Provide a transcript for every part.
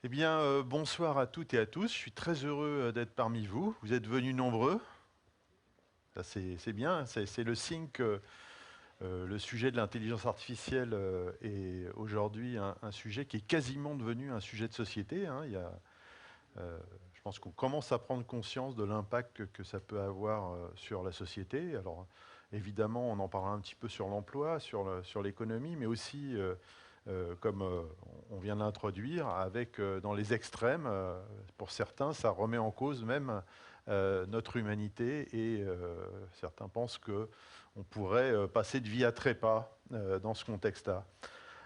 Eh bien, bonsoir à toutes et à tous. Je suis très heureux d'être parmi vous. Vous êtes venus nombreux. Ça, c'est bien. C'est le signe que le sujet de l'intelligence artificielle est aujourd'hui un sujet qui est quasiment devenu un sujet de société, hein. Je pense qu'on commence à prendre conscience de l'impact que ça peut avoir sur la société. Alors, évidemment, on en parlera un petit peu sur l'emploi, sur l'économie, mais aussi comme on vient de l'introduire, avec dans les extrêmes, pour certains, ça remet en cause même notre humanité et certains pensent qu'on pourrait passer de vie à trépas dans ce contexte-là.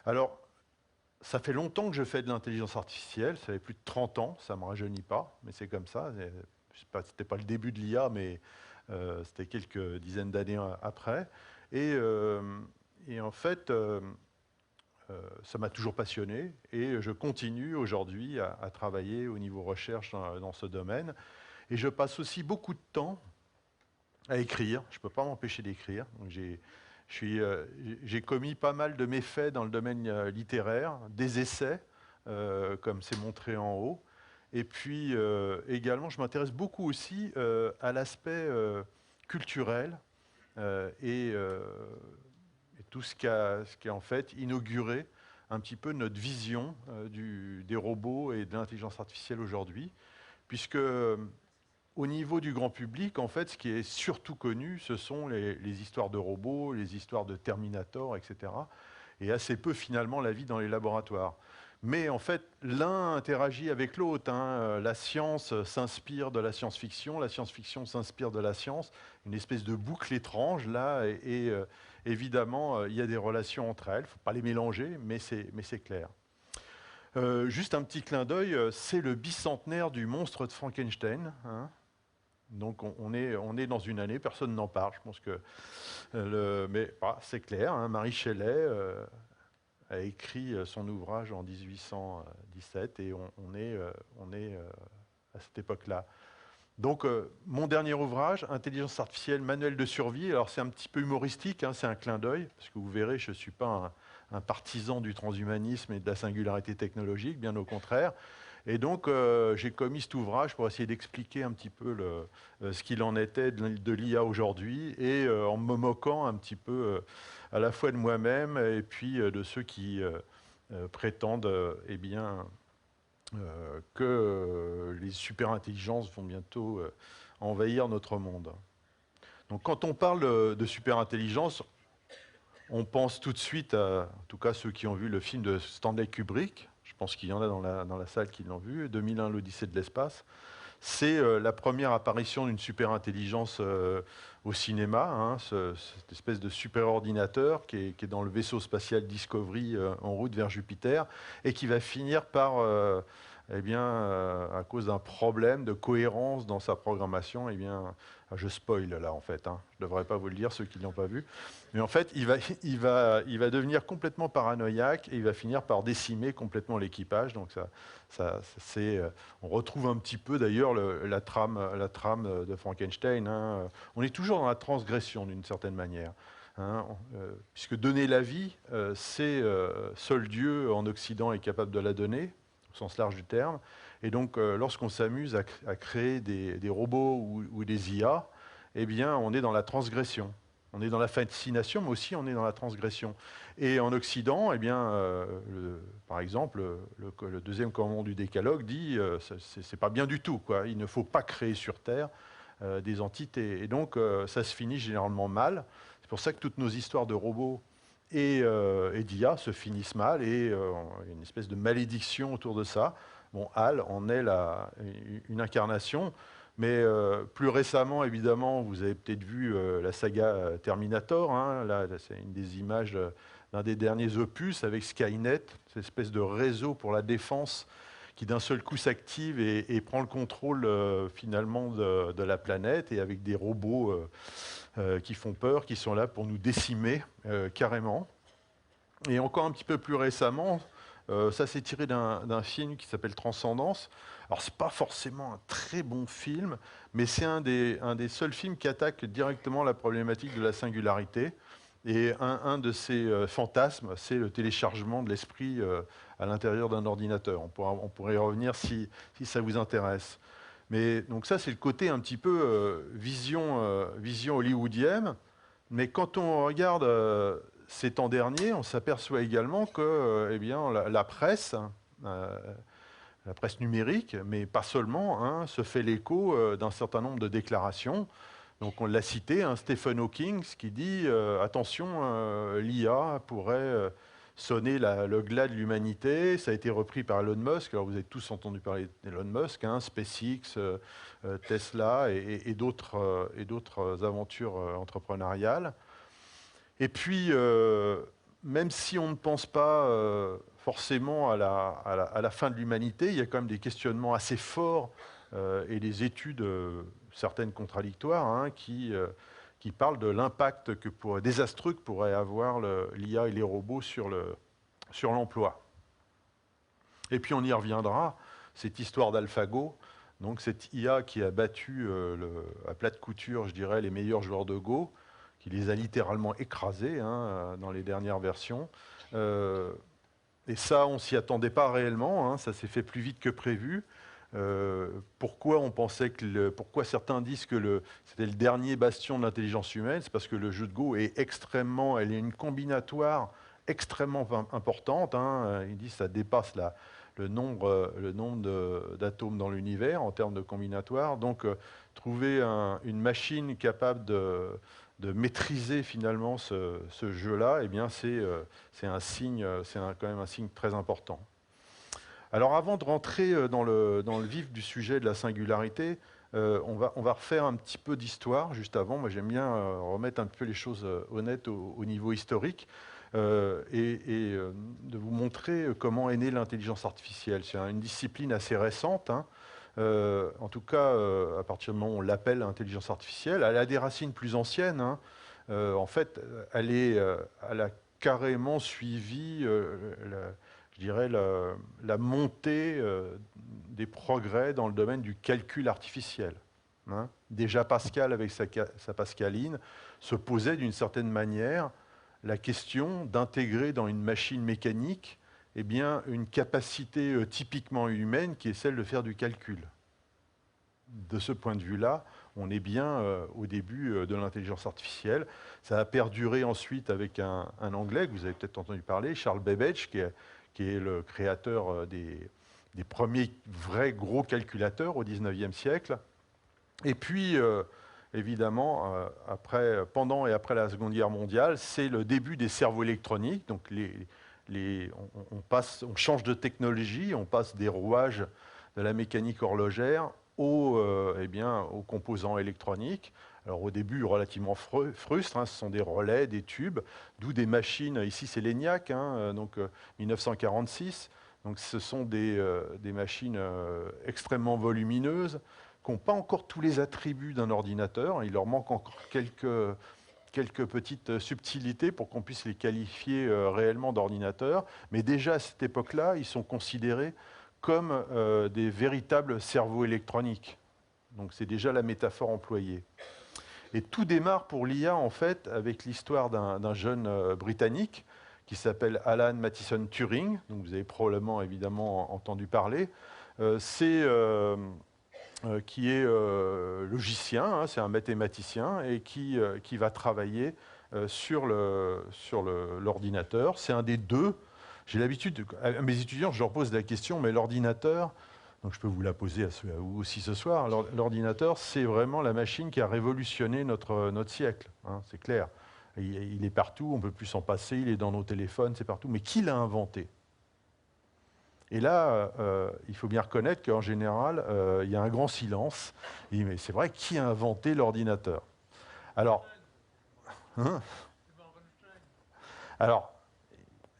Alors, ça fait longtemps que je fais de l'intelligence artificielle, ça fait plus de 30 ans, ça ne me rajeunit pas, mais c'est comme ça. C'était pas le début de l'IA, mais c'était quelques dizaines d'années après. Et, euh, et en fait, ça m'a toujours passionné et je continue aujourd'hui à travailler au niveau recherche dans ce domaine. Et je passe aussi beaucoup de temps à écrire. Je ne peux pas m'empêcher d'écrire. Donc j'ai commis pas mal de méfaits dans le domaine littéraire, des essais, comme c'est montré en haut. Et puis également, je m'intéresse beaucoup aussi à l'aspect culturel et tout ce qui a en fait inauguré un petit peu notre vision des robots et de l'intelligence artificielle aujourd'hui, puisque au niveau du grand public, en fait, ce qui est surtout connu, ce sont les histoires de robots, les histoires de Terminator, etc. Et assez peu, finalement, la vie dans les laboratoires. Mais en fait, l'un interagit avec l'autre, hein. La science s'inspire de la science-fiction, la science-fiction s'inspire de la science. Une espèce de boucle étrange, là. Évidemment, il y a des relations entre elles. Il ne faut pas les mélanger, mais c'est clair. Juste un petit clin d'œil, c'est le bicentenaire du monstre de Frankenstein, hein. Donc on est dans une année, personne n'en parle. Je pense que mais c'est clair, hein, Marie Shelley a écrit son ouvrage en 1817 et on est à cette époque-là. Donc mon dernier ouvrage, Intelligence artificielle, manuel de survie. Alors c'est un petit peu humoristique, hein, c'est un clin d'œil parce que vous verrez, je ne suis pas un partisan du transhumanisme et de la singularité technologique, bien au contraire. Et donc, j'ai commis cet ouvrage pour essayer d'expliquer un petit peu ce qu'il en était de l'IA aujourd'hui et en me moquant un petit peu à la fois de moi-même et puis de ceux qui prétendent eh bien, que les superintelligences vont bientôt envahir notre monde. Donc, quand on parle de superintelligence, on pense tout de suite, en tout cas ceux qui ont vu le film de Stanley Kubrick, je pense qu'il y en a dans la salle qui l'ont vu, 2001, l'Odyssée de l'espace. C'est la première apparition d'une superintelligence au cinéma, hein, cette espèce de superordinateur qui est dans le vaisseau spatial Discovery en route vers Jupiter et qui va finir par, eh bien, à cause d'un problème de cohérence dans sa programmation, eh bien, je spoil là en fait, hein, je ne devrais pas vous le dire, ceux qui ne l'ont pas vu, mais en fait, il va devenir complètement paranoïaque et il va finir par décimer complètement l'équipage. Donc on retrouve un petit peu d'ailleurs la trame de Frankenstein, hein. On est toujours dans la transgression d'une certaine manière, hein, puisque donner la vie, c'est seul Dieu en Occident est capable de la donner, au sens large du terme. Et donc, lorsqu'on s'amuse à créer des robots ou des IA, eh bien, on est dans la transgression. On est dans la fascination, mais aussi on est dans la transgression. Et en Occident, eh bien, par exemple, le deuxième commandement du Décalogue dit c'est pas bien du tout, quoi. Il ne faut pas créer sur Terre des entités. Et donc, ça se finit généralement mal. C'est pour ça que toutes nos histoires de robots et d'IA se finissent mal et il y a une espèce de malédiction autour de ça. Bon, HAL en est une incarnation. Mais plus récemment, évidemment, vous avez peut-être vu la saga Terminator, hein. Là, c'est une des images d'un des derniers opus avec Skynet, cette espèce de réseau pour la défense qui d'un seul coup s'active et prend le contrôle finalement de la planète et avec des robots qui font peur, qui sont là pour nous décimer carrément. Et encore un petit peu plus récemment, ça s'est tiré d'un film qui s'appelle Transcendance. Alors c'est pas forcément un très bon film, mais c'est un des seuls films qui attaque directement la problématique de la singularité. Et un de ces fantasmes, c'est le téléchargement de l'esprit à l'intérieur d'un ordinateur. On pourrait y revenir si ça vous intéresse. Mais donc ça, c'est le côté un petit peu vision hollywoodienne. Mais quand on regarde ces temps derniers, on s'aperçoit également que eh bien, la presse, euh, la presse numérique, mais pas seulement, hein, se fait l'écho d'un certain nombre de déclarations. Donc on l'a cité, hein, Stephen Hawking, qui dit attention, l'IA pourrait sonner le glas de l'humanité. Ça a été repris par Elon Musk. Alors vous avez tous entendu parler d'Elon Musk, hein, SpaceX, Tesla et d'autres aventures entrepreneuriales. Et puis, même si on ne pense pas forcément à la fin de l'humanité, il y a quand même des questionnements assez forts et des études, certaines contradictoires, hein, qui parlent de l'impact désastreux que pourrait avoir l'IA et les robots sur l'emploi. Et puis on y reviendra, cette histoire d'AlphaGo, donc cette IA qui a battu à plat de couture, je dirais, les meilleurs joueurs de Go, qui les a littéralement écrasés hein, dans les dernières versions. Et ça, on ne s'y attendait pas réellement, hein, ça s'est fait plus vite que prévu. Pourquoi certains disent que c'était le dernier bastion de l'intelligence humaine? C'est parce que le jeu de Go est elle est une combinatoire extrêmement importante. Hein. Ils disent que ça dépasse le nombre d'atomes dans l'univers en termes de combinatoire. Donc, trouver une machine capable de maîtriser finalement ce jeu-là, eh bien, c'est un signe, quand même un signe très important. Alors avant de rentrer dans le vif du sujet de la singularité, on va refaire un petit peu d'histoire juste avant. Moi j'aime bien remettre un peu les choses honnêtes au niveau historique et de vous montrer comment est née l'intelligence artificielle. C'est une discipline assez récente, hein. En tout cas à partir du moment où on l'appelle intelligence artificielle. Elle a des racines plus anciennes, hein. En fait, elle a carrément suivi je dirais, la montée des progrès dans le domaine du calcul artificiel. Hein. Déjà Pascal, avec sa Pascaline, se posait d'une certaine manière la question d'intégrer dans une machine mécanique eh bien, une capacité typiquement humaine qui est celle de faire du calcul. De ce point de vue-là, on est bien au début de l'intelligence artificielle. Ça a perduré ensuite avec un Anglais que vous avez peut-être entendu parler, Charles Babbage, qui est le créateur des premiers vrais gros calculateurs au XIXe siècle. Et puis, évidemment, pendant et après la Seconde Guerre mondiale, c'est le début des cerveaux électroniques. Donc, on change de technologie, on passe des rouages de la mécanique horlogère aux composants électroniques. Alors au début, relativement frustre, hein, ce sont des relais, des tubes, d'où des machines, ici c'est l'ENIAC, hein, donc 1946, donc ce sont des machines extrêmement volumineuses, qui n'ont pas encore tous les attributs d'un ordinateur, il leur manque encore quelques petites subtilités pour qu'on puisse les qualifier réellement d'ordinateurs, mais déjà à cette époque-là, ils sont considérés comme des véritables cerveaux électroniques. Donc c'est déjà la métaphore employée. Et tout démarre pour l'IA, en fait, avec l'histoire d'un jeune Britannique qui s'appelle Alan Mathison Turing, donc vous avez probablement évidemment entendu parler. Qui est logicien, hein, c'est un mathématicien, et qui va travailler sur l'ordinateur. C'est un des deux. J'ai l'habitude, à mes étudiants, je leur pose la question, mais l'ordinateur, donc je peux vous la poser à vous aussi ce soir, l'ordinateur, c'est vraiment la machine qui a révolutionné notre siècle, hein, c'est clair. Il est partout, on ne peut plus s'en passer, il est dans nos téléphones, c'est partout. Mais qui l'a inventé? Et là, il faut bien reconnaître qu'en général, il y a un grand silence. Mais c'est vrai, qui a inventé l'ordinateur? Alors,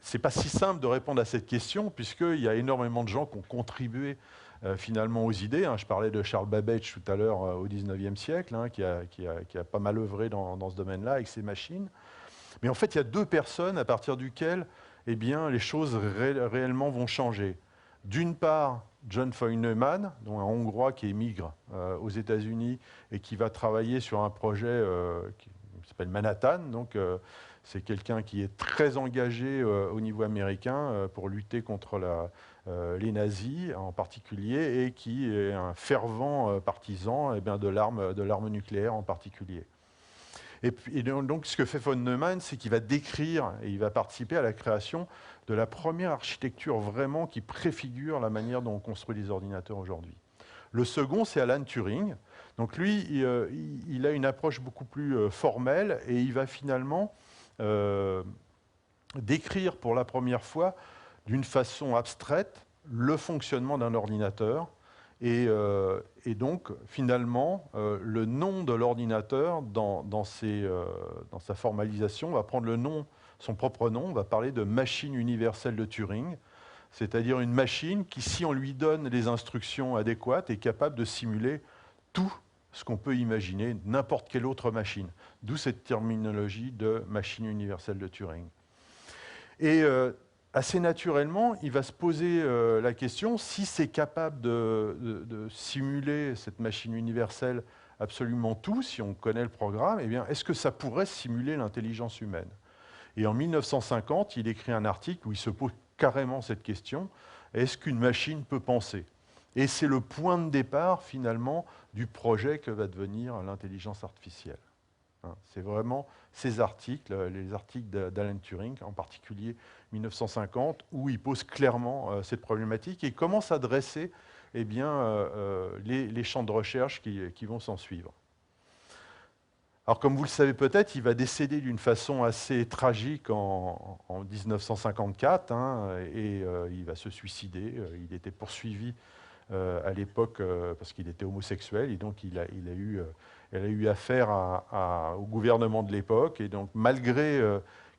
c'est pas si simple de répondre à cette question, puisqu'il y a énormément de gens qui ont contribué finalement aux idées. Hein. Je parlais de Charles Babbage tout à l'heure au XIXe siècle, hein, qui a pas mal œuvré dans ce domaine-là avec ses machines. Mais en fait, il y a deux personnes à partir duquel eh bien, les choses réellement vont changer. D'une part, John Neumann, dont un Hongrois qui émigre aux États-Unis et qui va travailler sur un projet qui s'appelle Manhattan, donc, C'est quelqu'un qui est très engagé au niveau américain pour lutter contre les nazis en particulier et qui est un fervent partisan de l'arme nucléaire en particulier. Et donc, ce que fait von Neumann, c'est qu'il va décrire et il va participer à la création de la première architecture vraiment qui préfigure la manière dont on construit les ordinateurs aujourd'hui. Le second, c'est Alan Turing. Donc lui, il a une approche beaucoup plus formelle et il va finalement décrire pour la première fois, d'une façon abstraite, le fonctionnement d'un ordinateur. Et donc, finalement, le nom de l'ordinateur, dans sa formalisation, va prendre son propre nom, on va parler de machine universelle de Turing, c'est-à-dire une machine qui, si on lui donne les instructions adéquates, est capable de simuler tout ce qu'on peut imaginer, n'importe quelle autre machine. D'où cette terminologie de machine universelle de Turing. Et assez naturellement, il va se poser la question, si c'est capable de simuler cette machine universelle absolument tout, si on connaît le programme, eh bien, est-ce que ça pourrait simuler l'intelligence humaine? Et en 1950, il écrit un article où il se pose carrément cette question, est-ce qu'une machine peut penser? Et c'est le point de départ, finalement, du projet que va devenir l'intelligence artificielle. C'est vraiment ces articles, les articles d'Alan Turing, en particulier 1950, où il pose clairement cette problématique et commence à dresser eh bien, les champs de recherche qui vont s'en suivre. Alors, comme vous le savez peut-être, il va décéder d'une façon assez tragique en 1954, et il va se suicider. Il était poursuivi à l'époque parce qu'il était homosexuel, et donc il a eu affaire au gouvernement de l'époque. Et donc, malgré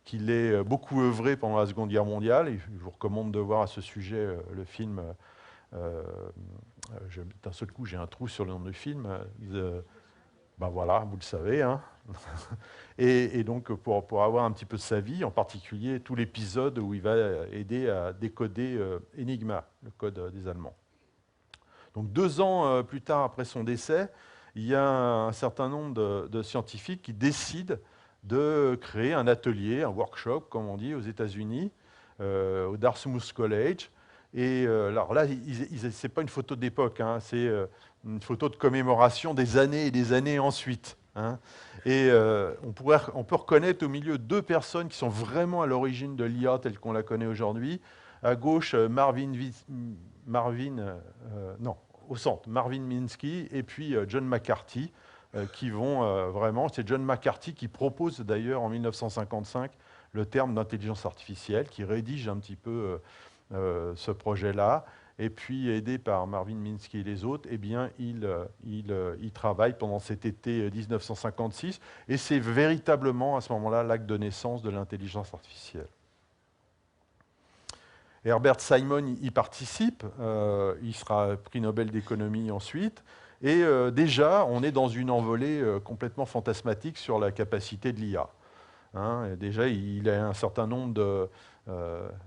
qu'il ait beaucoup œuvré pendant la Seconde Guerre mondiale, et je vous recommande de voir à ce sujet le film, d'un seul coup j'ai un trou sur le nom du film, ben voilà, vous le savez. Et donc, pour avoir un petit peu de sa vie, en particulier tout l'épisode où il va aider à décoder Enigma, le code des Allemands. Donc 2 ans plus tard, après son décès, il y a un certain nombre de scientifiques qui décident de créer un atelier, un workshop, comme on dit, aux États-Unis, au Dartmouth College. Et alors là, ce n'est pas une photo d'époque, c'est une photo de commémoration des années et des années ensuite. Et on peut reconnaître au milieu 2 personnes qui sont vraiment à l'origine de l'IA telle qu'on la connaît aujourd'hui. À gauche, au centre, Marvin Minsky et puis John McCarthy, qui vont vraiment... C'est John McCarthy qui propose d'ailleurs en 1955 le terme d'intelligence artificielle, qui rédige un petit peu ce projet-là. Et puis, aidé par Marvin Minsky et les autres, eh bien, il travaille pendant cet été 1956. Et c'est véritablement à ce moment-là l'acte de naissance de l'intelligence artificielle. Herbert Simon y participe, il sera prix Nobel d'économie ensuite, et déjà on est dans une envolée complètement fantasmatique sur la capacité de l'IA. Déjà il a un certain nombre de...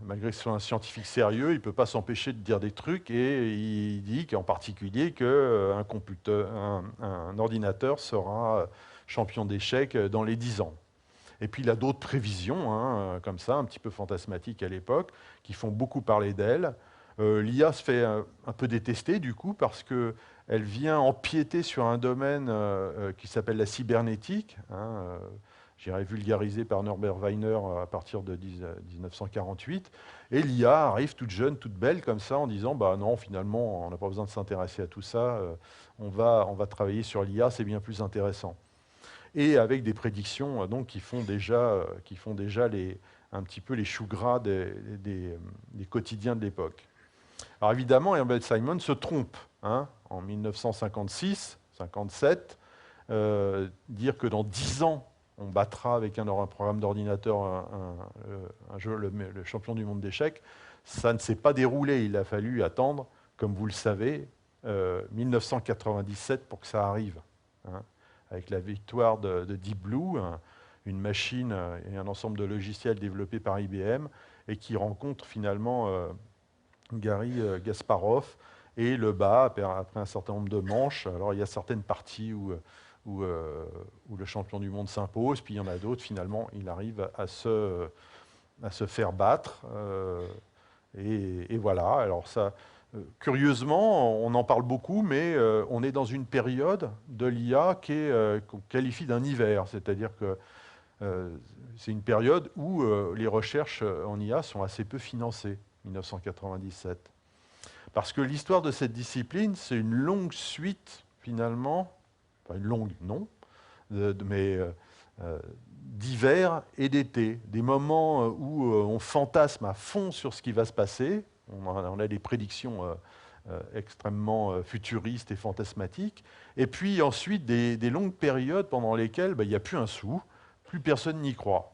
malgré que ce soit un scientifique sérieux, il ne peut pas s'empêcher de dire des trucs, et il dit qu'en particulier qu'un ordinateur sera champion d'échecs dans les 10 ans. Et puis il a d'autres prévisions, comme ça, un petit peu fantasmatiques à l'époque, qui font beaucoup parler d'elle. L'IA se fait un peu détester, du coup, parce qu'elle vient empiéter sur un domaine qui s'appelle la cybernétique, j'irais vulgarisé par Norbert Wiener à partir de 1948. Et l'IA arrive toute jeune, toute belle, comme ça, en disant bah non, finalement, on n'a pas besoin de s'intéresser à tout ça, on va travailler sur l'IA, c'est bien plus intéressant. Et avec des prédictions donc, qui font déjà un petit peu les choux gras des quotidiens de l'époque. Alors évidemment, Herbert Simon se trompe. En 1956-57, dire que dans 10 ans, on battra avec un programme d'ordinateur le champion du monde d'échecs, ça ne s'est pas déroulé. Il a fallu attendre, comme vous le savez, 1997 pour que ça arrive. Avec la victoire de Deep Blue, une machine et un ensemble de logiciels développés par IBM, et qui rencontre finalement Garry Kasparov et le bat après un certain nombre de manches. Alors il y a certaines parties où où le champion du monde s'impose, puis il y en a d'autres, finalement, il arrive à se faire battre. Et voilà, alors ça, curieusement, on en parle beaucoup, mais on est dans une période de l'IA qu'on qualifie d'un hiver, c'est-à-dire que c'est une période où les recherches en IA sont assez peu financées, 1997. Parce que l'histoire de cette discipline, c'est une longue suite, finalement, enfin une longue, non, mais d'hiver et d'été, des moments où on fantasme à fond sur ce qui va se passer, on a des prédictions extrêmement futuristes et fantasmatiques, et puis ensuite des longues périodes pendant lesquelles il n'y a plus un sou, plus personne n'y croit.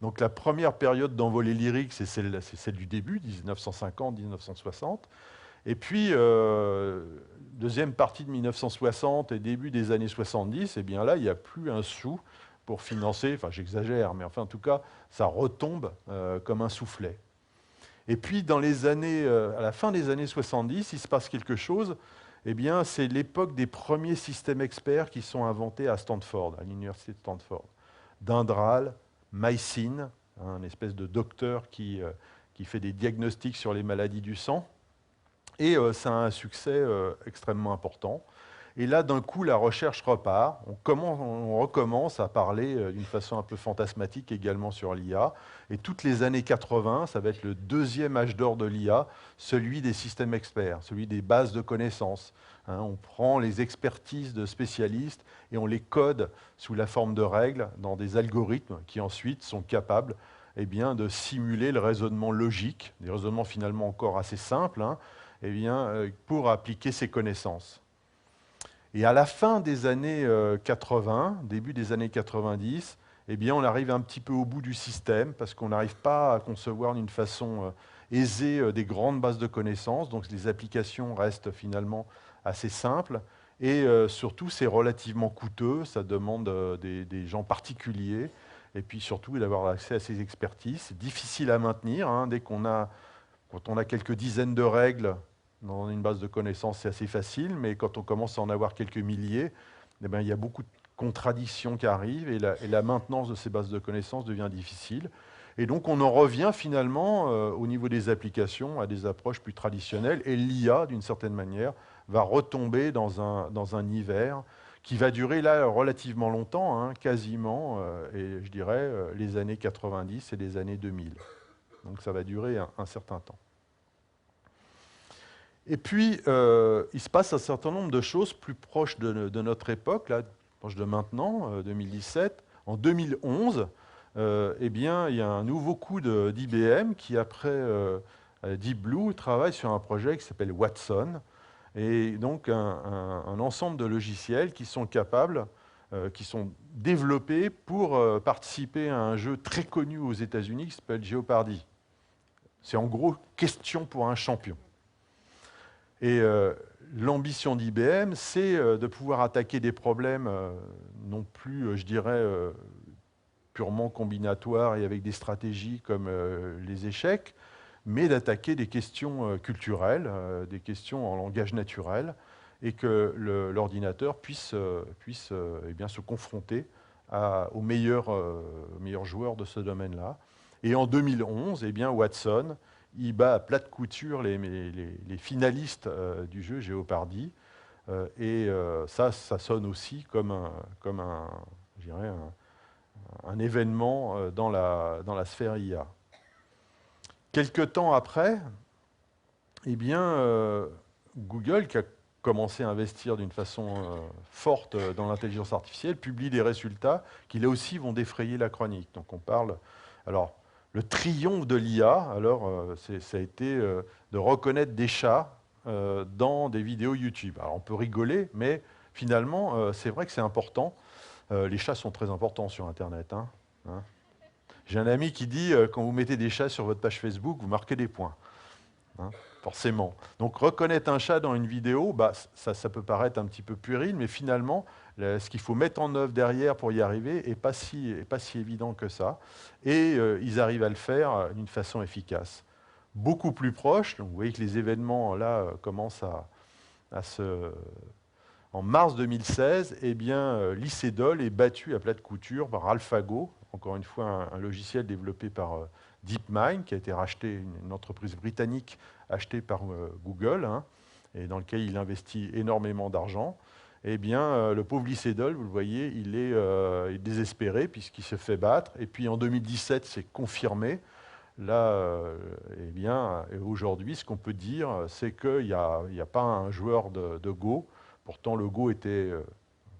Donc la première période d'envolée lyrique, c'est celle du début, 1950-1960. Et puis, deuxième partie de 1960 et début des années 70, eh bien là, il n'y a plus un sou pour financer, enfin j'exagère, mais enfin en tout cas, ça retombe comme un soufflet. Et puis, à la fin des années 70, il se passe quelque chose. Eh bien, c'est l'époque des premiers systèmes experts qui sont inventés à Stanford, à l'université de Stanford. Dindral, Mycin, un espèce de docteur qui fait des diagnostics sur les maladies du sang. Et ça a un succès extrêmement important. Et là, d'un coup, la recherche repart. On recommence à parler d'une façon un peu fantasmatique également sur l'IA. Et toutes les années 80, ça va être le deuxième âge d'or de l'IA, celui des systèmes experts, celui des bases de connaissances. On prend les expertises de spécialistes et on les code sous la forme de règles dans des algorithmes qui ensuite sont capables de simuler le raisonnement logique, des raisonnements finalement encore assez simples, pour appliquer ces connaissances. Et à la fin des années 80, début des années 90, on arrive un petit peu au bout du système parce qu'on n'arrive pas à concevoir d'une façon aisée des grandes bases de connaissances. Donc les applications restent finalement assez simples. Et surtout, c'est relativement coûteux. Ça demande des gens particuliers. Et puis surtout, d'avoir accès à ces expertises. C'est difficile à maintenir. Quand on a quelques dizaines de règles dans une base de connaissances, c'est assez facile, mais quand on commence à en avoir quelques milliers, il y a beaucoup de contradictions qui arrivent et la maintenance de ces bases de connaissances devient difficile. Et donc on en revient finalement au niveau des applications à des approches plus traditionnelles et l'IA, d'une certaine manière, va retomber dans un hiver qui va durer là relativement longtemps, quasiment, et je dirais les années 90 et les années 2000. Donc ça va durer un certain temps. Et puis, il se passe un certain nombre de choses plus proches de notre époque, là, proche de maintenant, 2017. En 2011, il y a un nouveau coup d'IBM qui, après Deep Blue, travaille sur un projet qui s'appelle Watson, et donc un ensemble de logiciels qui sont capables, qui sont développés pour participer à un jeu très connu aux États-Unis qui s'appelle Jeopardy. C'est en gros question pour un champion. Et l'ambition d'IBM, c'est de pouvoir attaquer des problèmes non plus, je dirais, purement combinatoires et avec des stratégies comme les échecs, mais d'attaquer des questions culturelles, des questions en langage naturel, et que l'ordinateur puisse se confronter aux meilleurs joueurs de ce domaine-là. Et en 2011, Watson, il bat à plate couture les finalistes du jeu Jeopardy. Ça sonne aussi comme un événement dans la sphère IA. Quelque temps après, Google, qui a commencé à investir d'une façon forte dans l'intelligence artificielle, publie des résultats qui, là aussi, vont défrayer la chronique. Donc on parle... Alors, le triomphe de l'IA, ça a été de reconnaître des chats dans des vidéos YouTube. Alors on peut rigoler, mais finalement, c'est vrai que c'est important. Les chats sont très importants sur Internet. J'ai un ami qui dit, quand vous mettez des chats sur votre page Facebook, vous marquez des points. Forcément. Donc reconnaître un chat dans une vidéo, ça peut paraître un petit peu puéril, mais finalement, ce qu'il faut mettre en œuvre derrière pour y arriver n'est pas si évident que ça. Et ils arrivent à le faire d'une façon efficace. Beaucoup plus proche, donc vous voyez que les événements là commencent à se... en mars 2016, eh bien, l'Icedol est battu à plat de couture par AlphaGo, encore une fois un logiciel développé par DeepMind, qui a été racheté, une entreprise britannique achetée par Google, hein, et dans lequel il investit énormément d'argent. Eh bien, le pauvre Licedol, vous le voyez, il est désespéré puisqu'il se fait battre. Et puis en 2017, c'est confirmé. Là, eh bien, aujourd'hui, ce qu'on peut dire, c'est qu'il n'y a, pas un joueur de Go. Pourtant, le Go était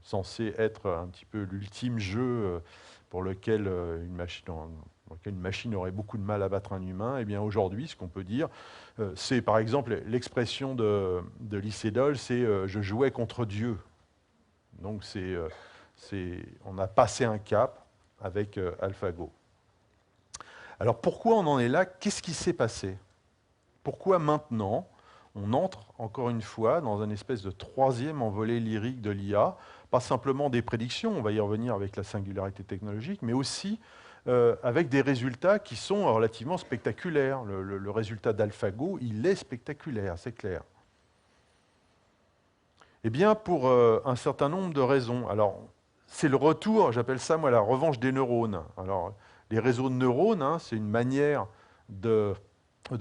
censé être un petit peu l'ultime jeu pour lequel une machine aurait beaucoup de mal à battre un humain. Eh bien, aujourd'hui, ce qu'on peut dire, c'est par exemple l'expression de Licedol, c'est je jouais contre Dieu. Donc, on a passé un cap avec AlphaGo. Alors pourquoi on en est là? Qu'est-ce qui s'est passé? Pourquoi maintenant on entre encore une fois dans une espèce de troisième envolée lyrique de l'IA? Pas simplement des prédictions, on va y revenir avec la singularité technologique, mais aussi avec des résultats qui sont relativement spectaculaires. Le résultat d'AlphaGo, il est spectaculaire, c'est clair. Eh bien, pour un certain nombre de raisons. Alors, c'est le retour, j'appelle ça, moi, la revanche des neurones. Alors, les réseaux de neurones, hein, c'est une manière de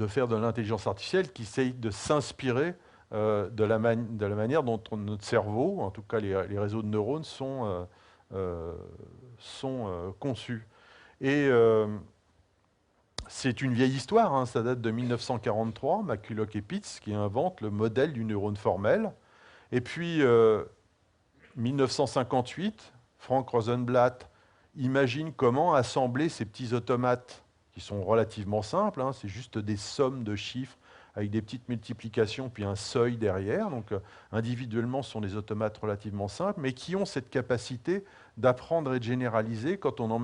faire de l'intelligence artificielle qui essaye de s'inspirer de la manière dont notre cerveau, en tout cas les réseaux de neurones, sont conçus. Et c'est une vieille histoire, hein, ça date de 1943, McCulloch et Pitts qui inventent le modèle du neurone formel. Et puis, 1958, Frank Rosenblatt imagine comment assembler ces petits automates qui sont relativement simples, hein, c'est juste des sommes de chiffres avec des petites multiplications puis un seuil derrière. Donc individuellement, ce sont des automates relativement simples, mais qui ont cette capacité d'apprendre et de généraliser quand on en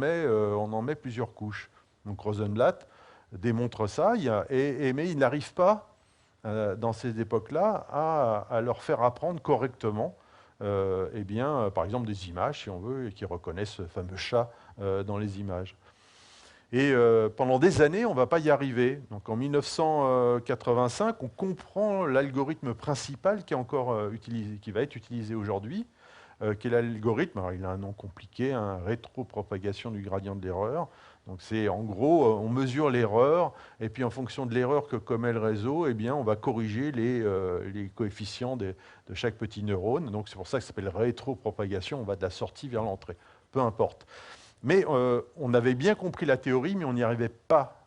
met plusieurs couches. Donc Rosenblatt démontre ça, mais il n'arrive pas, dans ces époques-là, à leur faire apprendre correctement eh bien, par exemple des images, si on veut, et qui reconnaissent ce fameux chat dans les images. Et pendant des années, on ne va pas y arriver. Donc en 1985, on comprend l'algorithme principal qui va être utilisé aujourd'hui, qui est l'algorithme, alors il a un nom compliqué, rétropropagation du gradient de l'erreur. Donc c'est en gros, on mesure l'erreur, et puis en fonction de l'erreur que commet le réseau, eh bien, on va corriger les coefficients de chaque petit neurone. Donc c'est pour ça que ça s'appelle rétropropagation, on va de la sortie vers l'entrée. Peu importe. Mais on avait bien compris la théorie, mais on n'y arrivait pas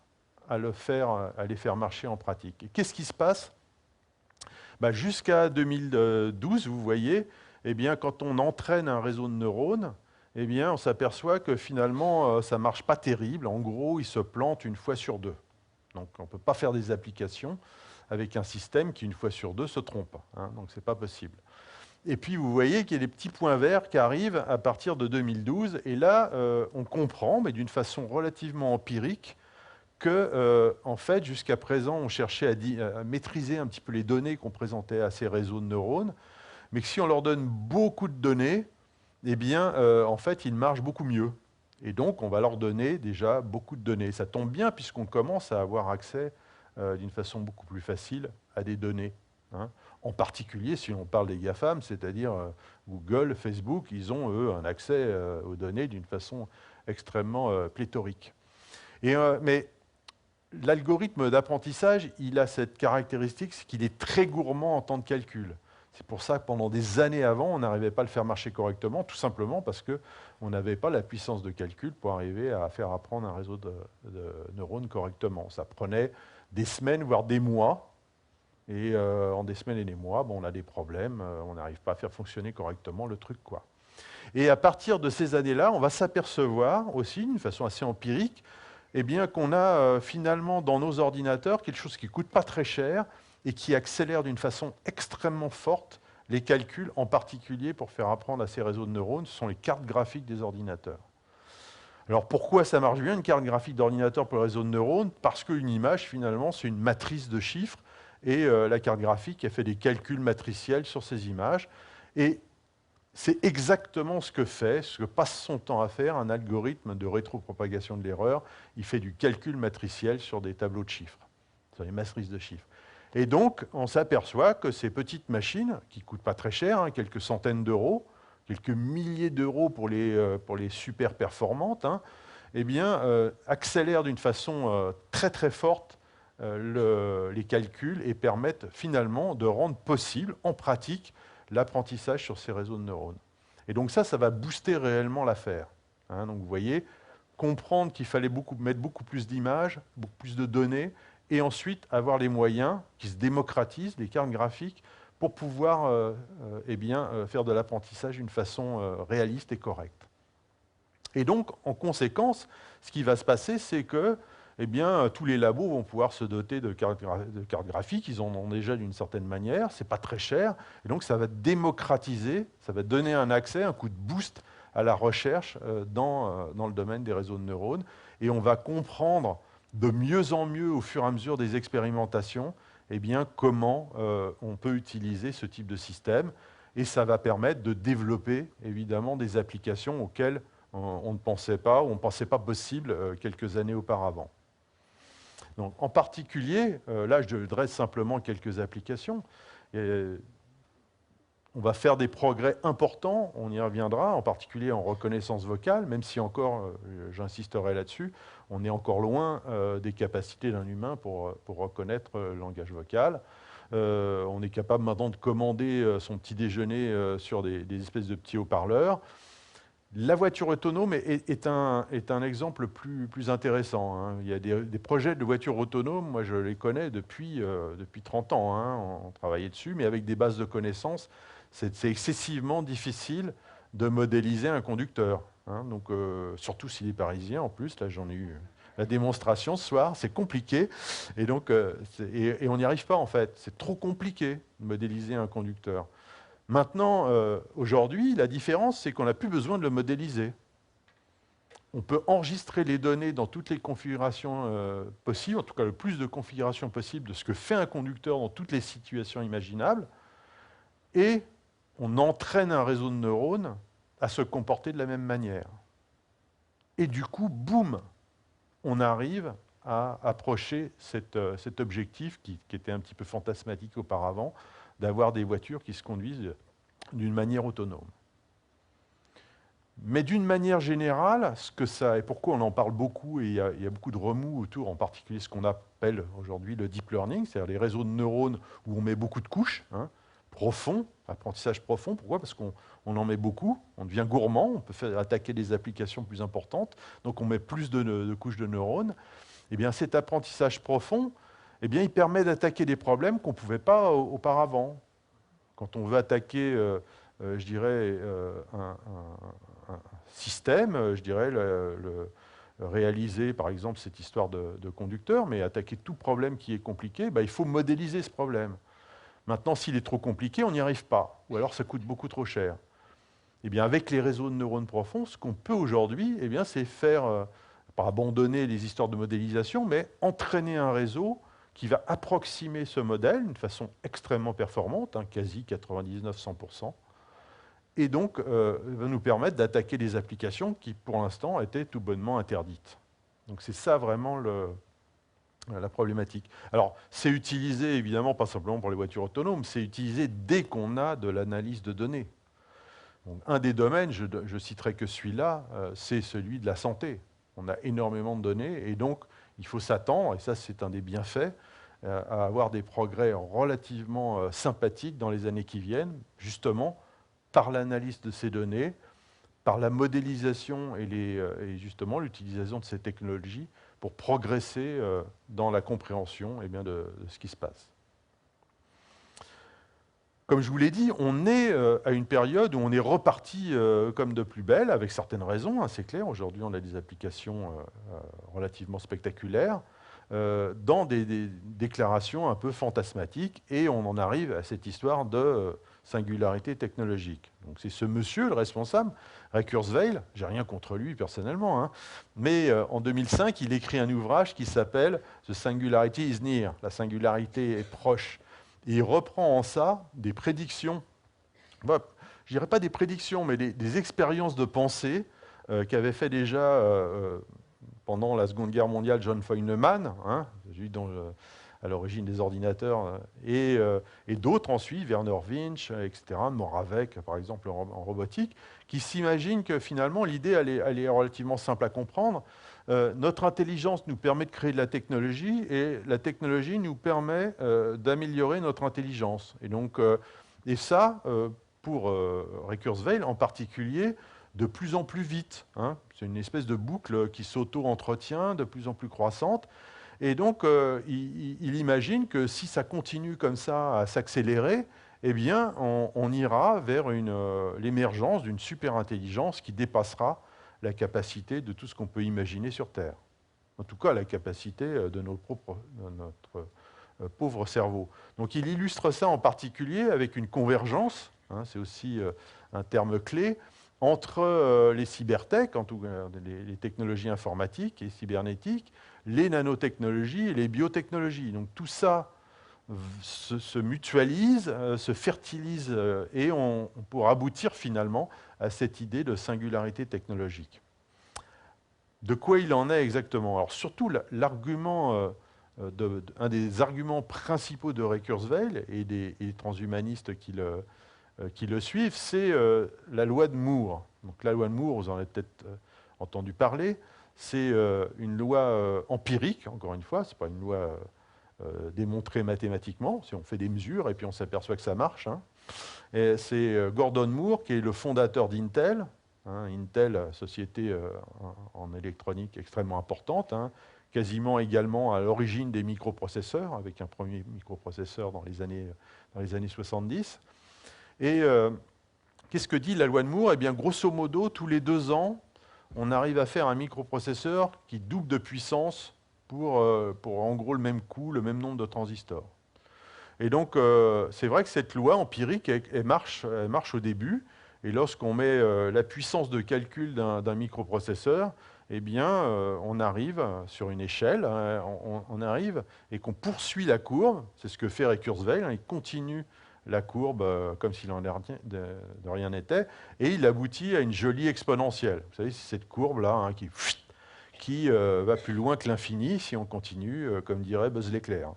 à les faire marcher en pratique. Et qu'est-ce qui se passe? Jusqu'à 2012, vous voyez, eh bien, quand on entraîne un réseau de neurones, eh bien, on s'aperçoit que finalement, ça ne marche pas terrible. En gros, il se plante une fois sur deux. Donc, on ne peut pas faire des applications avec un système qui, une fois sur deux, se trompe. Hein, donc, ce n'est pas possible. Et puis, vous voyez qu'il y a des petits points verts qui arrivent à partir de 2012. Et là, on comprend, mais d'une façon relativement empirique, que, en fait, jusqu'à présent, on cherchait à maîtriser un petit peu les données qu'on présentait à ces réseaux de neurones, mais que si on leur donne beaucoup de données, eh bien, en fait, ils marchent beaucoup mieux. Et donc, on va leur donner déjà beaucoup de données. Ça tombe bien puisqu'on commence à avoir accès d'une façon beaucoup plus facile à des données. Hein. En particulier, si on parle des GAFAM, c'est-à-dire Google, Facebook, ils ont, eux, un accès aux données d'une façon extrêmement pléthorique. Mais l'algorithme d'apprentissage, il a cette caractéristique, c'est qu'il est très gourmand en temps de calcul. C'est pour ça que pendant des années avant, on n'arrivait pas à le faire marcher correctement, tout simplement parce qu'on n'avait pas la puissance de calcul pour arriver à faire apprendre un réseau de neurones correctement. Ça prenait des semaines, voire des mois. Et en des semaines et des mois, on a des problèmes, on n'arrive pas à faire fonctionner correctement le truc, quoi. Et à partir de ces années-là, on va s'apercevoir aussi, d'une façon assez empirique, eh bien, qu'on a finalement dans nos ordinateurs quelque chose qui ne coûte pas très cher et qui accélère d'une façon extrêmement forte les calculs, en particulier pour faire apprendre à ces réseaux de neurones, ce sont les cartes graphiques des ordinateurs. Alors pourquoi ça marche bien, une carte graphique d'ordinateur pour le réseau de neurones? Parce qu'une image, finalement, c'est une matrice de chiffres, et la carte graphique, elle fait des calculs matriciels sur ces images. Et c'est exactement ce que passe son temps à faire un algorithme de rétropropagation de l'erreur. Il fait du calcul matriciel sur des tableaux de chiffres, sur des matrices de chiffres. Et donc, on s'aperçoit que ces petites machines, qui ne coûtent pas très cher, hein, quelques centaines d'euros, quelques milliers d'euros pour les super performantes, hein, eh bien, accélèrent d'une façon très très forte les calculs et permettent finalement de rendre possible, en pratique, l'apprentissage sur ces réseaux de neurones. Et donc ça va booster réellement l'affaire. Hein. Donc vous voyez, comprendre qu'il fallait mettre beaucoup plus d'images, beaucoup plus de données, et ensuite avoir les moyens qui se démocratisent, les cartes graphiques, pour pouvoir faire de l'apprentissage d'une façon réaliste et correcte. Et donc, en conséquence, ce qui va se passer, c'est que tous les labos vont pouvoir se doter de cartes graphiques, ils en ont déjà d'une certaine manière, ce n'est pas très cher, et donc ça va démocratiser, ça va donner un accès, un coup de boost à la recherche dans le domaine des réseaux de neurones, et on va comprendre de mieux en mieux au fur et à mesure des expérimentations comment on peut utiliser ce type de système, et ça va permettre de développer évidemment des applications auxquelles on ne pensait pas, ou on ne pensait pas possible quelques années auparavant. Donc, en particulier, là je dresse simplement quelques applications. On va faire des progrès importants, on y reviendra, en particulier en reconnaissance vocale, même si encore, j'insisterai là-dessus, on est encore loin des capacités d'un humain pour reconnaître le langage vocal. On est capable maintenant de commander son petit déjeuner sur des espèces de petits haut-parleurs. La voiture autonome est un exemple plus intéressant. Hein. Il y a des projets de voitures autonomes, moi je les connais depuis 30 ans, hein, on travaillait dessus, mais avec des bases de connaissances, c'est excessivement difficile de modéliser un conducteur. Hein. Donc, surtout s'il est parisien, en plus, là j'en ai eu la démonstration ce soir, c'est compliqué, et donc on n'y arrive pas en fait, c'est trop compliqué de modéliser un conducteur. Maintenant, aujourd'hui, la différence, c'est qu'on n'a plus besoin de le modéliser. On peut enregistrer les données dans toutes les configurations possibles, en tout cas le plus de configurations possibles de ce que fait un conducteur dans toutes les situations imaginables, et on entraîne un réseau de neurones à se comporter de la même manière. Et du coup, boum, on arrive à approcher cet objectif qui était un petit peu fantasmatique auparavant, d'avoir des voitures qui se conduisent d'une manière autonome. Mais d'une manière générale, et pourquoi on en parle beaucoup, et il y a beaucoup de remous autour, en particulier ce qu'on appelle aujourd'hui le deep learning, c'est-à-dire les réseaux de neurones où on met beaucoup de couches, hein, profond, apprentissage profond. Pourquoi? Parce qu'on en met beaucoup, on devient gourmand, on peut attaquer des applications plus importantes, donc on met plus de couches de neurones. Eh bien, cet apprentissage profond, il permet d'attaquer des problèmes qu'on ne pouvait pas auparavant. Quand on veut attaquer, je dirais, un système, je dirais, réaliser, par exemple, cette histoire de conducteur, mais attaquer tout problème qui est compliqué, il faut modéliser ce problème. Maintenant, s'il est trop compliqué, on n'y arrive pas, ou alors ça coûte beaucoup trop cher. Eh bien, avec les réseaux de neurones profonds, ce qu'on peut aujourd'hui, c'est faire, pas abandonner les histoires de modélisation, mais entraîner un réseau qui va approximer ce modèle d'une façon extrêmement performante, hein, quasi 99-100%, et donc va nous permettre d'attaquer des applications qui, pour l'instant, étaient tout bonnement interdites. Donc c'est ça vraiment la problématique. Alors, c'est utilisé, évidemment, pas simplement pour les voitures autonomes, c'est utilisé dès qu'on a de l'analyse de données. Donc, un des domaines, je citerai que celui-là, c'est celui de la santé. On a énormément de données, et donc il faut s'attendre, et ça c'est un des bienfaits, à avoir des progrès relativement sympathiques dans les années qui viennent, justement par l'analyse de ces données, par la modélisation et justement l'utilisation de ces technologies pour progresser dans la compréhension de ce qui se passe. Comme je vous l'ai dit, on est à une période où on est reparti comme de plus belle, avec certaines raisons, hein, c'est clair. Aujourd'hui, on a des applications relativement spectaculaires, dans des déclarations un peu fantasmatiques, et on en arrive à cette histoire de singularité technologique. Donc c'est ce monsieur, le responsable, Ray Kurzweil, j'ai rien contre lui personnellement, hein, mais en 2005, il écrit un ouvrage qui s'appelle « The Singularity is Near », la singularité est proche. Et il reprend en ça des prédictions, je ne dirais pas des prédictions, mais des expériences de pensée qu'avait fait déjà pendant la Seconde Guerre mondiale John Feynman, hein, à l'origine des ordinateurs, et d'autres ensuite, Werner Winch, etc., Moravec, par exemple, en robotique, qui s'imaginent que finalement, l'idée, elle est relativement simple à comprendre. Notre intelligence nous permet de créer de la technologie, et la technologie nous permet d'améliorer notre intelligence. Et donc, ça, pour Ray Kurzweil en particulier, de plus en plus vite, hein. C'est une espèce de boucle qui s'auto-entretient, de plus en plus croissante. Et donc, il imagine que si ça continue comme ça à s'accélérer, eh bien, on ira vers l'émergence d'une super-intelligence qui dépassera la capacité de tout ce qu'on peut imaginer sur Terre. En tout cas, la capacité de notre pauvre cerveau. Donc, il illustre ça en particulier avec une convergence, hein, c'est aussi un terme clé, entre les cybertech, en tout cas les technologies informatiques et cybernétiques, les nanotechnologies et les biotechnologies. Donc tout ça se mutualise, se fertilise, et on pourra aboutir finalement à cette idée de singularité technologique. De quoi il en est exactement? Alors surtout l'argument, un des arguments principaux de Ray Kurzweil et des transhumanistes qui le suivent, c'est la loi de Moore. Donc la loi de Moore, vous en avez peut-être entendu parler, c'est une loi empirique, encore une fois, ce n'est pas une loi démontrée mathématiquement, si on fait des mesures et puis on s'aperçoit que ça marche, hein. C'est Gordon Moore qui est le fondateur d'Intel, hein, Intel, société en électronique extrêmement importante, hein, quasiment également à l'origine des microprocesseurs, avec un premier microprocesseur dans les années 70. Et qu'est-ce que dit la loi de Moore? Eh bien, grosso modo, tous les 2 ans, on arrive à faire un microprocesseur qui double de puissance pour en gros le même coût, le même nombre de transistors. Et donc, c'est vrai que cette loi empirique, elle marche au début. Et lorsqu'on met la puissance de calcul d'un microprocesseur, eh bien, on arrive sur une échelle, hein, on arrive et qu'on poursuit la courbe. C'est ce que fait Ray Kurzweil, hein, il continue la courbe comme s'il de rien n'était, et il aboutit à une jolie exponentielle. Vous savez, c'est cette courbe-là, hein, qui va plus loin que l'infini si on continue, comme dirait Buzz l'éclair.